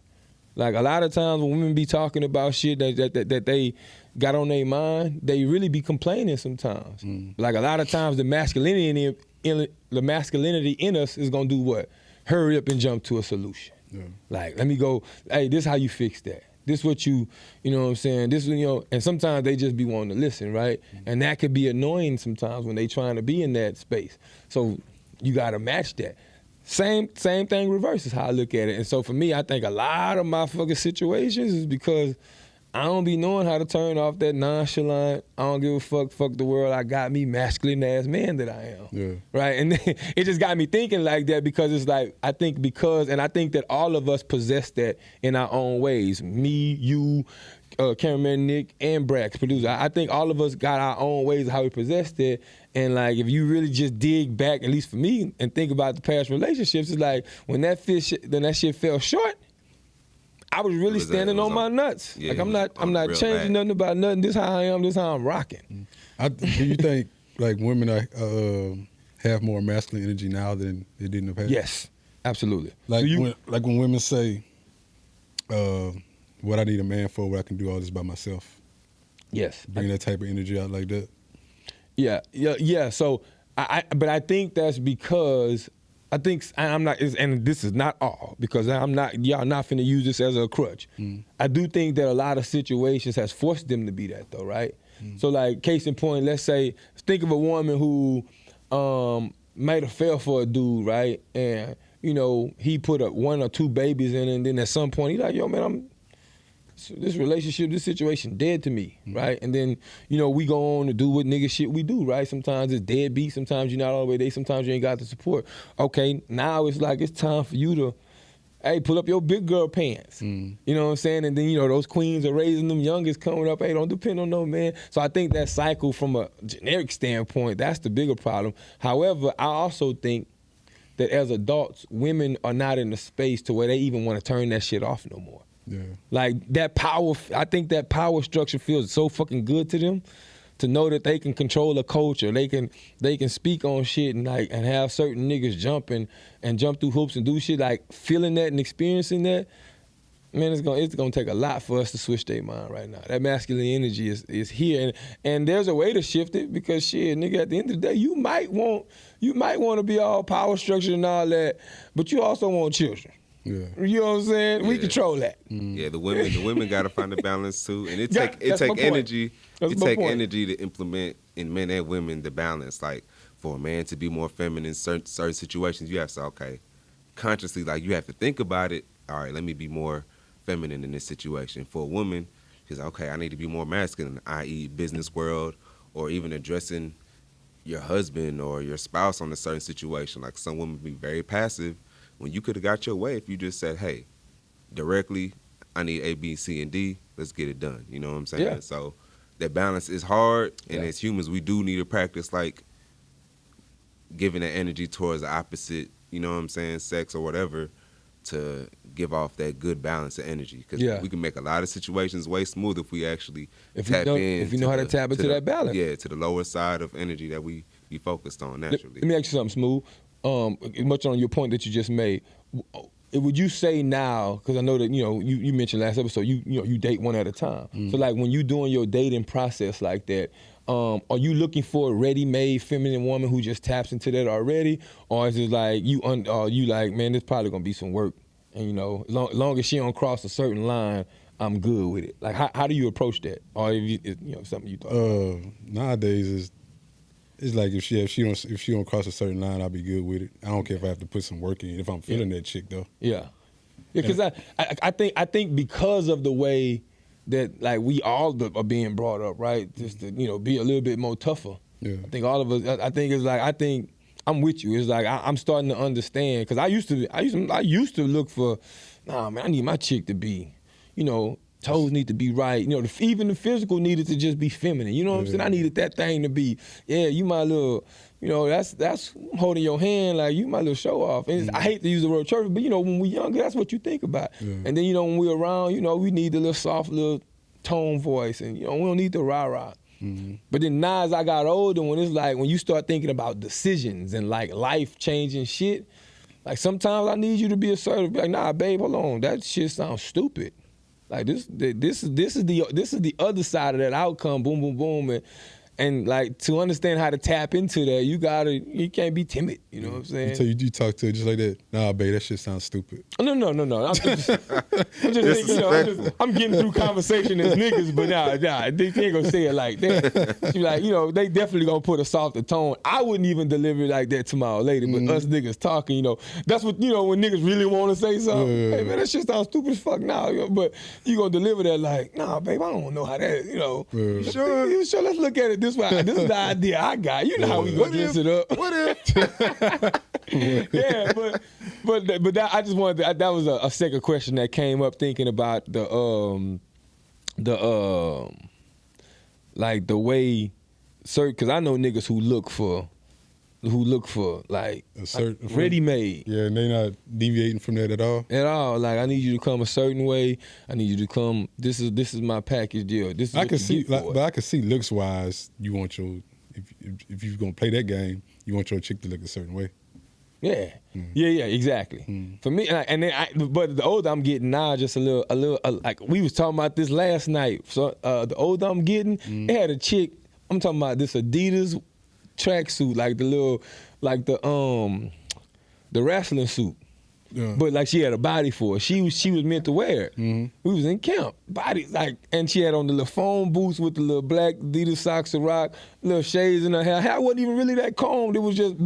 Like a lot of times when women be talking about shit that they got on their mind, they really be complaining sometimes. Like a lot of times the masculinity in us is gonna do what? Hurry up and jump to a solution. Yeah. Like, let me go, hey, this how you fix that. This what you know what I'm saying? This, and sometimes they just be wanting to listen, right? And that could be annoying sometimes when they trying to be in that space. So you gotta match that. Same thing reverse is how I look at it. And so for me, I think a lot of my fucking situations is because I don't be knowing how to turn off that nonchalant, I don't give a fuck the world, I got me masculine ass man that I am. Yeah. Right? And then it just got me thinking like that, because it's like, I think that all of us possess that in our own ways. Me, you, cameraman Nick, and Brax, producer. I think all of us got our own ways of how we possess that. And like, if you really just dig back, at least for me, and think about the past relationships, it's like, when that shit fell short, I was really standing on my nuts. Yeah, like I'm not changing nothing about nothing. This how I am. This how I'm rocking. Do you think like women have more masculine energy now than they did in the past? Yes, absolutely. Like when women say, "What I need a man for, where I can do all this by myself." Yes, bring that type of energy out like that. Yeah. So but I think that's because. I'm not, and this is not all, because y'all not finna use this as a crutch. I do think that a lot of situations has forced them to be that though, right? So like, case in point, let's say, think of a woman who might have fell for a dude, right? And, he put up 1 or 2 babies in, and then at some point, he like, yo, man, this relationship, this situation dead to me, right? And then, we go on to do what nigga shit we do, right? Sometimes it's deadbeat, sometimes you're not all the way there, sometimes you ain't got the support. Okay, now it's like, it's time for you to, hey, pull up your big girl pants. You know what I'm saying? And then, those queens are raising them youngest coming up, hey, don't depend on no man. So I think that cycle from a generic standpoint, that's the bigger problem. However, I also think that as adults, women are not in the space to where they even want to turn that shit off no more. Yeah. Like that power, I think that power structure feels so fucking good to them, to know that they can control a culture, they can speak on shit and have certain niggas jump through hoops and do shit, like feeling that and experiencing that. Man, it's gonna take a lot for us to switch their mind right now. That masculine energy is here, and there's a way to shift it, because shit, nigga, at the end of the day, you might want to be all power structured and all that, but you also want children. Yeah. You know what I'm saying? Yeah. We control that. Yeah, the women got to find a balance too, and it take energy. It take energy to implement in men and women the balance. Like, for a man to be more feminine in certain situations, you have to consciously, like, you have to think about it. All right, let me be more feminine in this situation. For a woman, she's like, okay, I need to be more masculine, i.e. business world, or even addressing your husband or your spouse on a certain situation. Like, some women be very passive when you could have got your way if you just said, hey, directly, I need A, B, C, and D. Let's get it done. You know what I'm saying? Yeah. So that balance is hard, and as humans, we do need to practice like giving that energy towards the opposite. You know what I'm saying? Sex or whatever, to give off that good balance of energy. Because we can make a lot of situations way smoother if we actually tap in. If you know how to tap into that balance. Yeah, to the lower side of energy that we focused on naturally. Let me ask you something, Smooth. Much on your point that you just made. Would you say now, because I know that you mentioned last episode, you date one at a time. So like when you doing your dating process like that, are you looking for a ready-made feminine woman who just taps into that already, or is it like you like, man, this probably gonna be some work, and long as she don't cross a certain line, I'm good with it. Like how do you approach that, or if something you thought? Nowadays it's like if she don't cross a certain line, I'll be good with it. I don't care if I have to put some work in. If I'm feeling that chick though. Yeah, because I think because of the way that like we all are being brought up, right? Just to be a little bit more tougher. Yeah. I think all of us. I think I'm with you. It's like I'm starting to understand, because I used to look for, nah, man, I need my chick to be, toes need to be right. Even the physical needed to just be feminine. You know what I'm saying? I needed that thing to be, you my little, that's holding your hand like you my little show off. And I hate to use the word church, but when we're younger, that's what you think about. Yeah. And then when we're around, we need the little soft little tone voice, and we don't need the rah-rah. Mm-hmm. But then now as I got older, when it's like when you start thinking about decisions and like life changing shit, like sometimes I need you to be assertive. Be like, nah, babe, hold on, that shit sounds stupid. Like this is the other side of that outcome. Boom, boom, boom, and like to understand how to tap into that, you can't be timid. You know what I'm saying? So you talk to her just like that. Nah, babe, that shit sounds stupid. No. I'm just thinking, I'm getting through conversation as niggas, but nah, they ain't gonna say it like that. She like, they definitely gonna put a softer tone. I wouldn't even deliver it like that to my old lady, but us niggas talking, that's what when niggas really want to say something. Hey man, that shit sounds stupid as fuck now, but you gonna deliver that like, nah, babe, I don't know how that, Sure, let's look at it this way. This is the idea I got. You know how we gonna dress it up. What if? Yeah, but that, I just wanted that was a second question that came up thinking about the like the way certain, because I know niggas who look for like a certain ready made. Yeah, and they not deviating from that at all. At all. Like I need you to come a certain way. I need you to come. This is my package deal. This is I can see, but I can see looks wise. You want your if you're gonna play that game, you want your chick to look a certain way. Yeah, yeah, exactly. For me, but the older I'm getting now, just a little, like we was talking about this last night. So the older I'm getting, they had a chick. I'm talking about this Adidas tracksuit, like the wrestling suit. Yeah. But like she had a body for it. She was meant to wear it. We was in camp. Body and she had on the little foam boots with the little black Adidas socks to rock, little shades in her hair. Hair wasn't even really that combed. It was just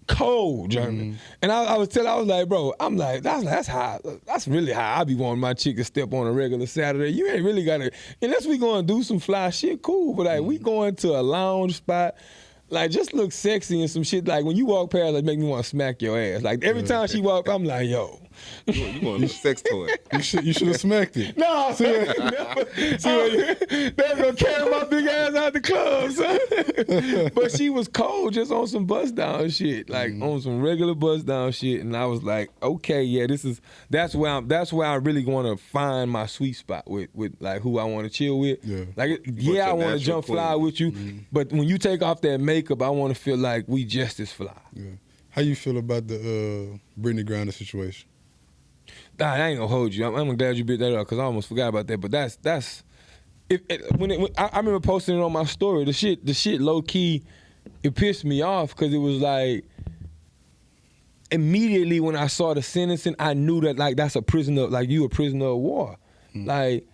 cold, German. And I was like, bro, I'm like, that's really how I be wanting my chick to step on a regular Saturday. You ain't really gotta, unless we gonna do some fly shit, cool. But like we going to a lounge spot. Like, just look sexy and some shit. Like, when you walk past, like, make me want to smack your ass. Like, every time she walk, I'm like, yo. You want a sex toy. You should have smacked it. No, they're going to carry my big ass out the club, son. But she was cold, just on some bust down shit. Like, on some regular bust down shit. And I was like, okay, yeah, that's where I really want to find my sweet spot with like, who I want to chill with. Yeah. Like, I want to jump fly with you. But when you take off that makeup, I want to feel like we just as fly. Yeah. How you feel about the Brittany Griner situation? Nah, I ain't gonna hold you. I'm glad you brought that up because I almost forgot about that. But I remember posting it on my story. The shit low key, it pissed me off because it was like immediately when I saw the sentencing, I knew that like that's a prisoner, like you a prisoner of war. Like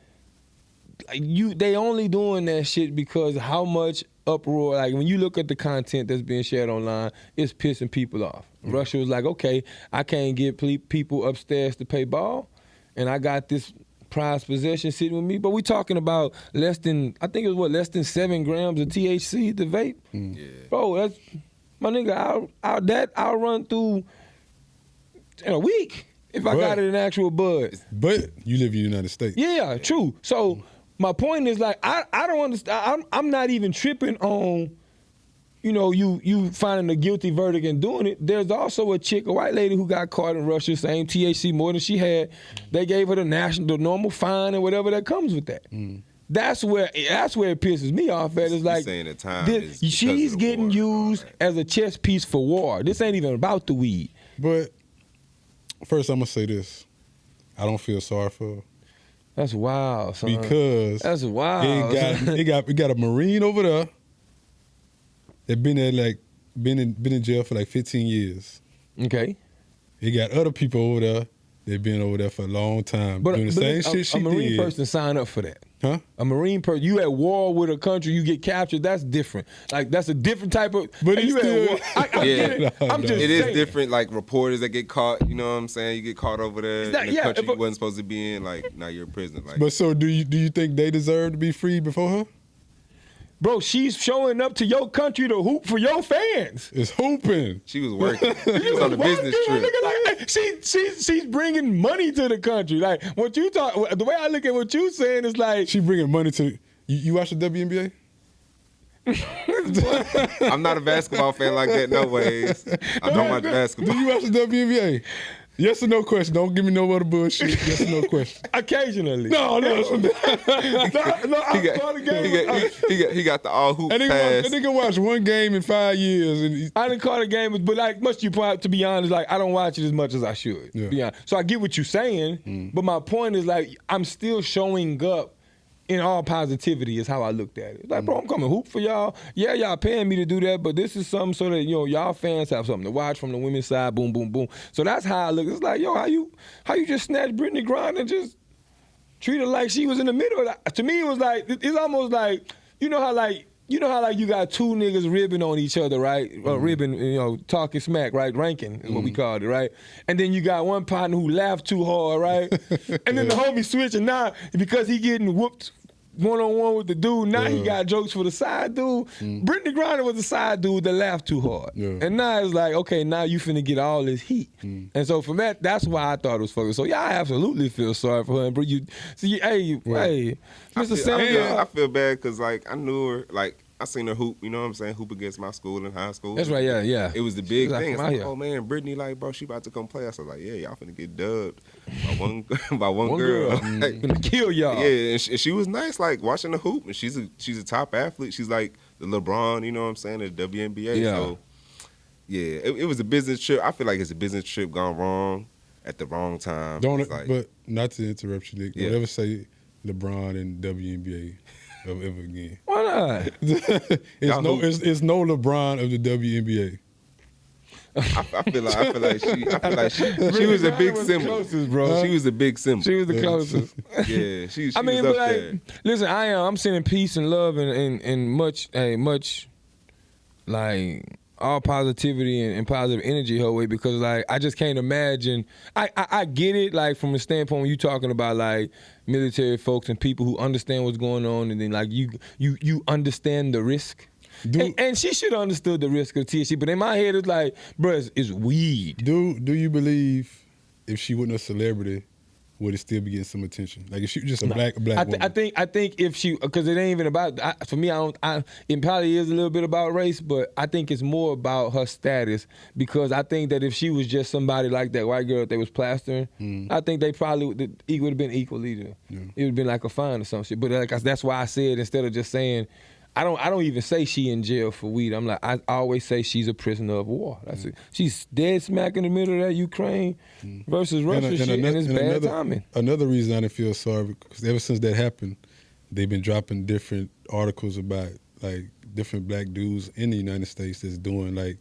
they only doing that shit because how much uproar, like when you look at the content that's being shared online, it's pissing people off. Russia was like, okay, I can't get people upstairs to pay ball, and I got this prized possession sitting with me, but we talking about less than 7 grams of THC, the vape? Yeah. Bro, that's, my nigga, I'll run through in a week. if I got it in actual bud. But you live in the United States. Yeah, true. So my point is like I don't understand. I'm not even tripping on, you know, you finding a guilty verdict and doing it. There's also a chick, a white lady who got caught in Russia, same THC more than she had. They gave her the normal fine and whatever that comes with that. That's where it pisses me off at. It's like saying the time is she's getting used as a chess piece for war. This ain't even about the weed. But first, I'm gonna say this: I don't feel sorry for her. That's wild, son. Because that's wild. We got a Marine over there that been in jail for like 15 years. Okay. He got other people over there that been over there for a long time doing the same shit she did. A Marine person sign up for that. Huh? A Marine person, you at war with a country, you get captured. That's different. Like that's a different type of. But you still, at war. I get it. I'm just It is saying. different. Like reporters that get caught. You know what I'm saying? You get caught over there in a country you wasn't supposed to be in. Like now you're a prisoner. Like, but so do you think they deserve to be free before her? Bro, she's showing up to your country to hoop for your fans. It's hooping. she was working. She was on a business trip. Like, she's bringing money to the country. Like what you talk, the way I look at what you saying is like She bringing money to. You watch the WNBA? I'm not a basketball fan like that. No ways. I don't watch basketball. Do you watch the WNBA? Yes or no question. Don't give me no other bullshit. Yes or no question. Occasionally. No. I call the game. He got the all hoop And pass. nigga watched one game in 5 years. And I didn't call the game, but like much you point out, to be honest, like I don't watch it as much as I should. Yeah. Be honest. So I get what you're saying, but my point is like I'm still showing up in all positivity is how I looked at it. Like, bro, I'm coming hoop for y'all. Yeah, y'all paying me to do that, but this is something so that, you know, y'all fans have something to watch from the women's side, boom, boom, boom. So that's how I look. It's like, yo, how you just snatch Brittany Griner and just treat her like she was in the middle of that? To me, it was like, it's almost like, you know how you got two niggas ribbing on each other, right? Ribbing, you know, talking smack, right? Ranking is what we called it, right? And then you got one partner who laughed too hard, right? And then the homie switching now because he getting whooped one-on-one with the dude. Now he got jokes for the side dude. Brittany Griner was the side dude that laughed too hard. Yeah. And now it's like, okay, now you finna get all this heat. And so from that's why I thought it was fucking. So yeah, I absolutely feel sorry for her. And you see, hey, Mr. Samuel. I feel bad because like I knew her, like I seen her hoop, you know what I'm saying, hoop against my school in high school. That's right, yeah. It was the big Like thing. It's like, oh man, Brittany, like, bro, she about to come play. I was like, yeah, y'all finna get dubbed by one girl. Like, Gonna kill y'all. yeah, and she was nice, like watching the hoop, and she's a top athlete. She's like the LeBron, you know what I'm saying, the WNBA. Yeah. So yeah, it was a business trip. I feel like it's a business trip gone wrong at the wrong time. but not to interrupt you, Nick. Yeah. Don't ever say LeBron and WNBA ever again. Why not? It's no LeBron of the WNBA. I feel like she was a big symbol. Closest, bro. She was a big symbol. She was the closest. Yeah, she I mean, was but up like, there. listen, I'm sending peace and love and much like all positivity and positive energy her way, because like I just can't imagine. I get it, like from a standpoint when you talking about like military folks and people who understand what's going on, and then like you understand the risk. And she should have understood the risk of THC, but in my head it's like, bro, it's weed. Do you believe if she wasn't a celebrity, would it still be getting some attention? Like if she was just a black woman. I think if she, because it ain't even about, for me, it probably is a little bit about race, but I think it's more about her status, because I think that if she was just somebody like that white girl that they was plastering, I think they probably would have been equal either. Yeah. It would have been like a fine or some shit. But like, that's why I said, instead of just saying, I don't even say she in jail for weed. I'm like, I always say she's a prisoner of war. That's it. She's dead smack in the middle of that Ukraine versus Russia shit, and it's bad timing. Another reason I didn't feel sorry, because ever since that happened, they've been dropping different articles about like different black dudes in the United States that's doing like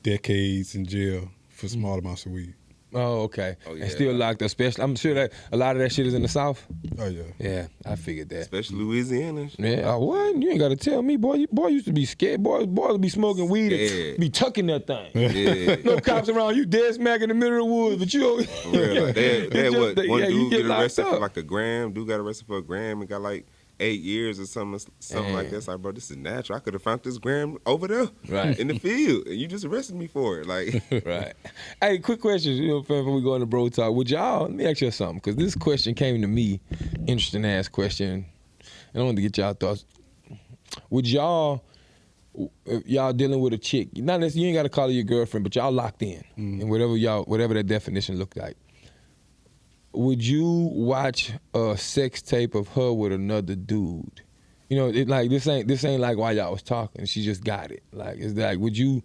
decades in jail for small amounts of weed. Oh, okay. Oh, yeah. And still locked up. Especially, I'm sure that a lot of that shit is in the South. Oh yeah. Yeah, I figured that. Especially Louisiana. Yeah, what? You ain't got to tell me, boy. Boy used to be scared. Boy would be smoking weed and be tucking that thing. Yeah. No cops around. You dead smack in the middle of the woods, but you don't. For real. Like, they had one dude get get arrested locked for up. like a gram. Dude got arrested for a gram and got like 8 years or something like that. It's like, bro, this is natural. I could have found this gram over there in the field, and you just arrested me for it. Like, right. Hey, quick question. Before we go into bro talk, would y'all? Let me ask you something, because this question came to me, interesting ass question. I wanted to get y'all thoughts. Would y'all? If y'all dealing with a chick, not necessarily, you ain't got to call her your girlfriend, but y'all locked in, and whatever that definition looked like. Would you watch a sex tape of her with another dude? This ain't like while y'all was talking. She just got it. Like, it's like, would you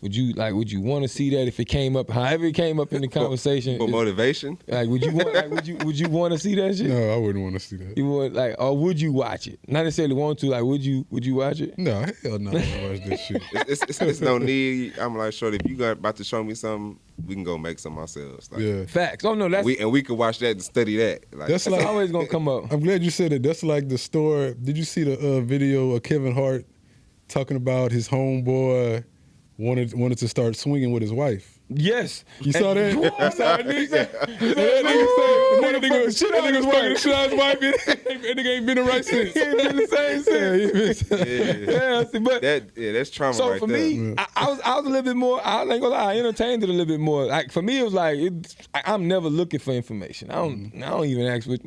want to see that if it came up, however it came up in the conversation? For motivation? Like, would you want to see that shit? No, I wouldn't want to see that. You would, like, or would you watch it? Not necessarily want to. Like, would you watch it? No, hell no, I wouldn't watch this shit. It's no need. I'm like, shorty, if you about to show me something, we can go make some ourselves. Like, Yeah. Facts. Oh no, that's we can watch that and study that. Like, That's like always gonna come up. I'm glad you said it. That's like the story. Did you see the video of Kevin Hart talking about his homeboy wanted to start swinging with his wife? Yes. You saw that? You saw that nigga say? That nigga was fucking the shit out his wife, and nigga ain't been in right since. He ain't been the same since. Yeah, see, but that's trauma so right for there. me, I was a little bit more. I ain't gonna lie, I entertained it a little bit more. Like for me, it was like I'm never looking for information. I don't even ask what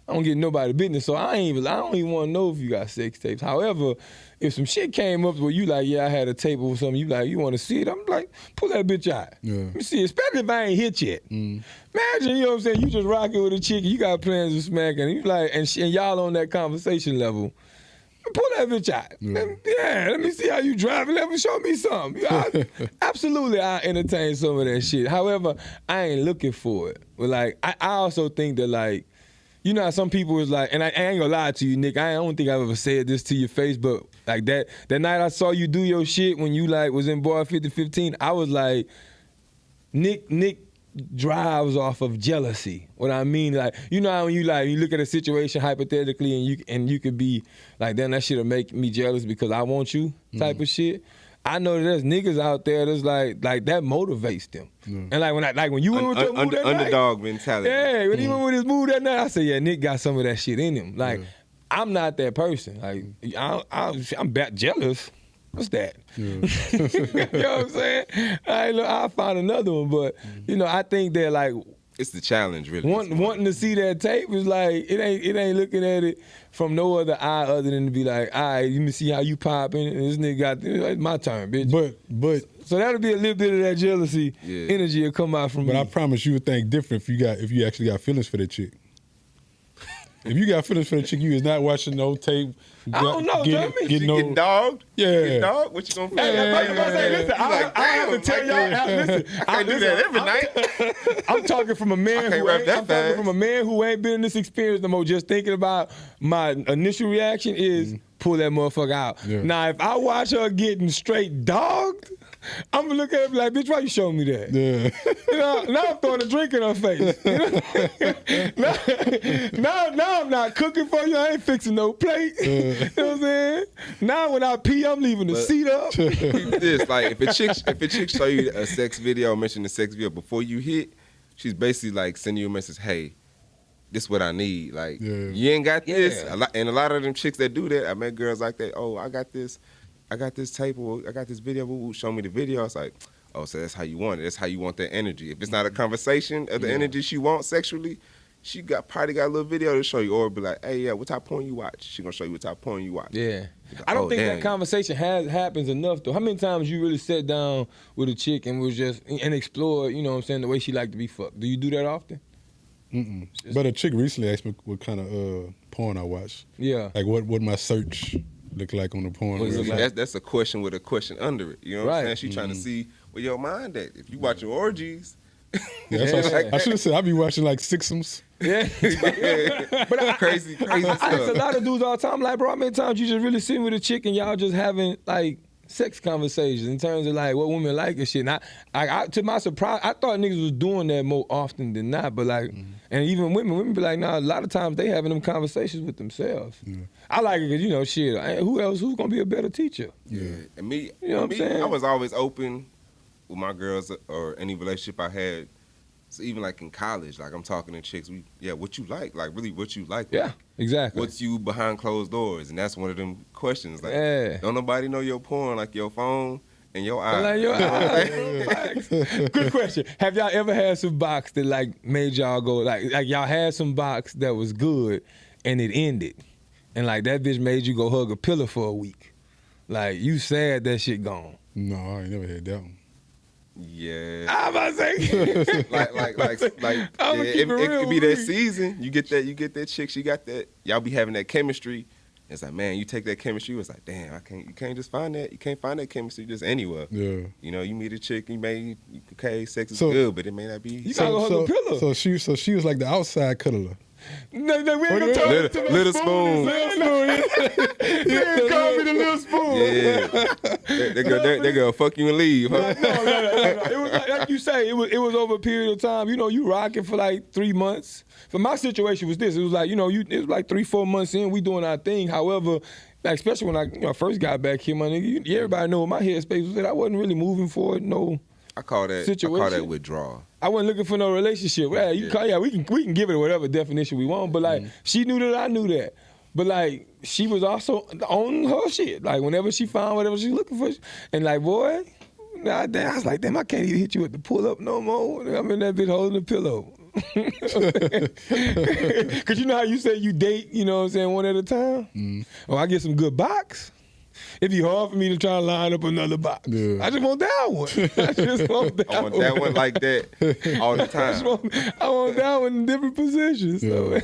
I don't get nobody business, so I don't even want to know if you got sex tapes. However, if some shit came up where you like, yeah, I had a tape or something, you want to see it, I'm like, pull that bitch out. Yeah. Let me see it, especially if I ain't hit yet. Imagine, you know what I'm saying, you just rocking with a chick, you got plans to smack, and you like, and y'all on that conversation level, pull that bitch out. Let me see how you driving. Let me show me something. Absolutely, I entertain some of that shit. However, I ain't looking for it. But like, I also think that like, you know how some people was like, and I ain't gonna lie to you, Nick, I don't think I've ever said this to your face, but like that night I saw you do your shit when you like was in Bar 5015, I was like, Nick drives off of jealousy. What I mean, like, you know how when you look at a situation hypothetically and you could be like, damn, that shit'll make me jealous because I want you type of shit. I know that there's niggas out there that's like that motivates them. And like when you went with your mood that underdog night, mentality. Yeah, when he went with his mood that night, I said, yeah, Nick got some of that shit in him. Like, I'm not that person. Like, I'm back jealous. What's that? You know what I'm saying? I'll find another one, but I think that like it's the challenge, really. Wanting to see that tape is like it ain't looking at it from no other eye other than to be like, all right, let me see how you popping. And this nigga got it's my turn, bitch. But so that'll be a little bit of that jealousy energy will come out from me. But I promise you would think different if you actually got feelings for that chick. If you got feelings for the chick, you is not watching no tape. I don't know, getting dogged? Yeah. You getting dogged? What you gonna feel? Listen, I have to tell y'all. Listen, I can't do that every night. I'm talking from a man who ain't been in this experience no more. Just thinking about my initial reaction is pull that motherfucker out. Yeah. Now, if I watch her getting straight dogged, I'm gonna look at her and be like, bitch, why you showing me that? Yeah. Now I'm throwing a drink in her face. Now I'm not cooking for you. I ain't fixing no plate. You know what I'm saying? Now when I pee, I'm leaving the seat up. This, like, if a chick show you a sex video, mention the sex video before you hit, she's basically like sending you a message, hey, this what I need. Like, you ain't got this. And a lot of them chicks that do that, I met girls like that, oh, I got this tape, or I got this video, show me the video. It's like, oh, so that's how you want it. That's how you want that energy. If it's not a conversation of the energy she wants sexually, she probably got a little video to show you, or be like, hey, yeah, what type of porn you watch? She gonna show you what type of porn you watch. Yeah. Like, I don't think that conversation happens enough, though. How many times you really sat down with a chick and was just, and explored, you know what I'm saying, the way she like to be fucked? Do you do that often? Mm-mm. But a chick recently asked me what kind of porn I watch. Yeah. Like what my search look like on the porn. That's a question with a question under it. You know what I'm saying? She trying to see where your mind at. If you watching orgies. I should have said I be watching like sixums. Yeah. But crazy stuff. I ask a lot of dudes all the time, like, bro, how many times you just really sitting with a chick and y'all just having like sex conversations in terms of like what women like and shit. And I to my surprise, I thought niggas was doing that more often than not. But like, and even women be like, nah, a lot of times they having them conversations with themselves. Yeah. I like it because, shit, who's gonna be a better teacher? Yeah. And me, you know what I'm saying? I was always open with my girls or any relationship I had. So even like in college, like I'm talking to chicks, what you like? Like really what you like? Yeah. Exactly. What's you behind closed doors? And that's one of them questions. Like, don't nobody know your porn like your phone and your eyes. Like your eyes. Good question. Have y'all ever had some box that like made y'all go like y'all had some box that was good and it ended, and like that bitch made you go hug a pillow for a week? Like you sad that shit gone. No, I ain't never had that one. Yeah. I'm about to say. It could be that season. You get that chick, she got that, y'all be having that chemistry. It's like, man, you take that chemistry, it's like, damn, you can't just find that. You can't find that chemistry just anywhere. Yeah. You know, you meet a chick, okay, sex is good, but it may not be. You gotta go hug a pillow. So she was like the outside cuddler. No, we ain't gonna talk to Little spoon. They call me the little spoon. Yeah. They gonna fuck you and leave, huh? No. It was like you say, it was over a period of time. You know, you rocking for like 3 months. So my situation was this. It was like, you know, it was like 3-4 months in, we doing our thing. However, like, especially when I first got back here, my nigga, everybody know what my headspace was that I wasn't really moving forward, no. I call that withdrawal. I wasn't looking for no relationship. We can give it whatever definition we want, but like she knew that I knew that. But like she was also on her shit. Like whenever she found whatever she looking for, and like boy, I was like, damn, I can't even hit you with the pull up no more. I'm in that bitch holding the pillow. Cause you know how you say you date, you know what I'm saying, one at a time? Oh, I get some good box. It'd be hard for me to try to line up another box. Yeah. I just want that one. I want that one like that all the time. I want that one in different positions. So,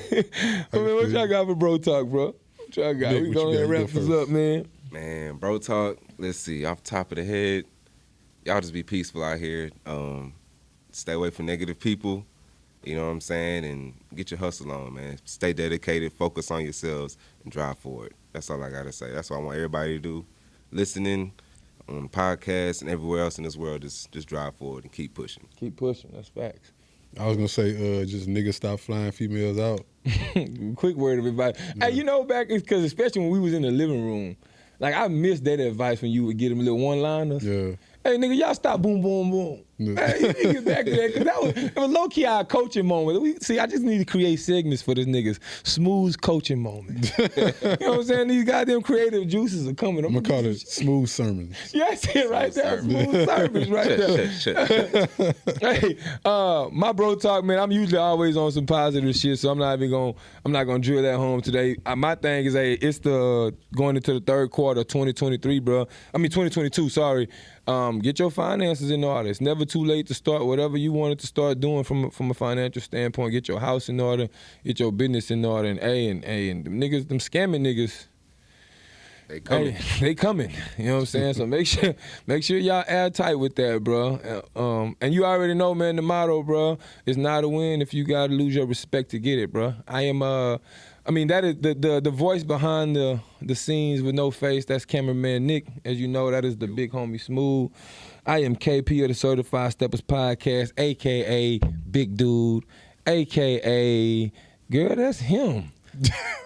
what y'all got for bro talk, bro? What y'all got? We go ahead and wrap this up, man. Man, bro talk. Let's see. Off the top of the head, y'all just be peaceful out here. Stay away from negative people. You know what I'm saying? And get your hustle on, man. Stay dedicated, focus on yourselves, and drive forward. That's all I got to say. That's what I want everybody to do. Listening on the podcast and everywhere else in this world, just drive forward and keep pushing. Keep pushing. That's facts. I was going to say, just niggas stop flying females out. Quick word, everybody. Yeah. Hey, you know, back, because especially when we was in the living room, like I missed that advice when you would get them little one-liners. Yeah. Hey, nigga, y'all stop boom, boom, boom. Yeah. Hey, you get back to that, because it was low-key our coaching moment. I just need to create segments for this niggas. Smooth coaching moment. You know what I'm saying? These goddamn creative juices are coming. I'm going to call it smooth sermons. Yeah, that's it right there. Smooth sermons right there. Hey, my bro talk, man, I'm usually always on some positive shit, so I'm not gonna drill that home today. My thing is, hey, it's the going into the third quarter of 2023, bro. 2022, sorry. Get your finances in order. It's never too late to start whatever you wanted to start doing from a financial standpoint. Get your house in order, get your business in order, and them niggas, them scamming niggas, they coming. Hey, they coming. You know what I'm saying? So make sure y'all airtight with that, bro. And you already know, man, the motto, bro, is not a win if you gotta lose your respect to get it, bro. That is the voice behind the scenes with no face. That's cameraman Nick. As you know, that is the big homie Smooth. I am KP of the Certified Steppers Podcast, a.k.a. Big Dude, a.k.a. Girl, that's him.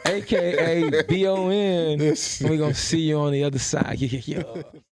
a.k.a. BON. We're going to see you on the other side. Yeah.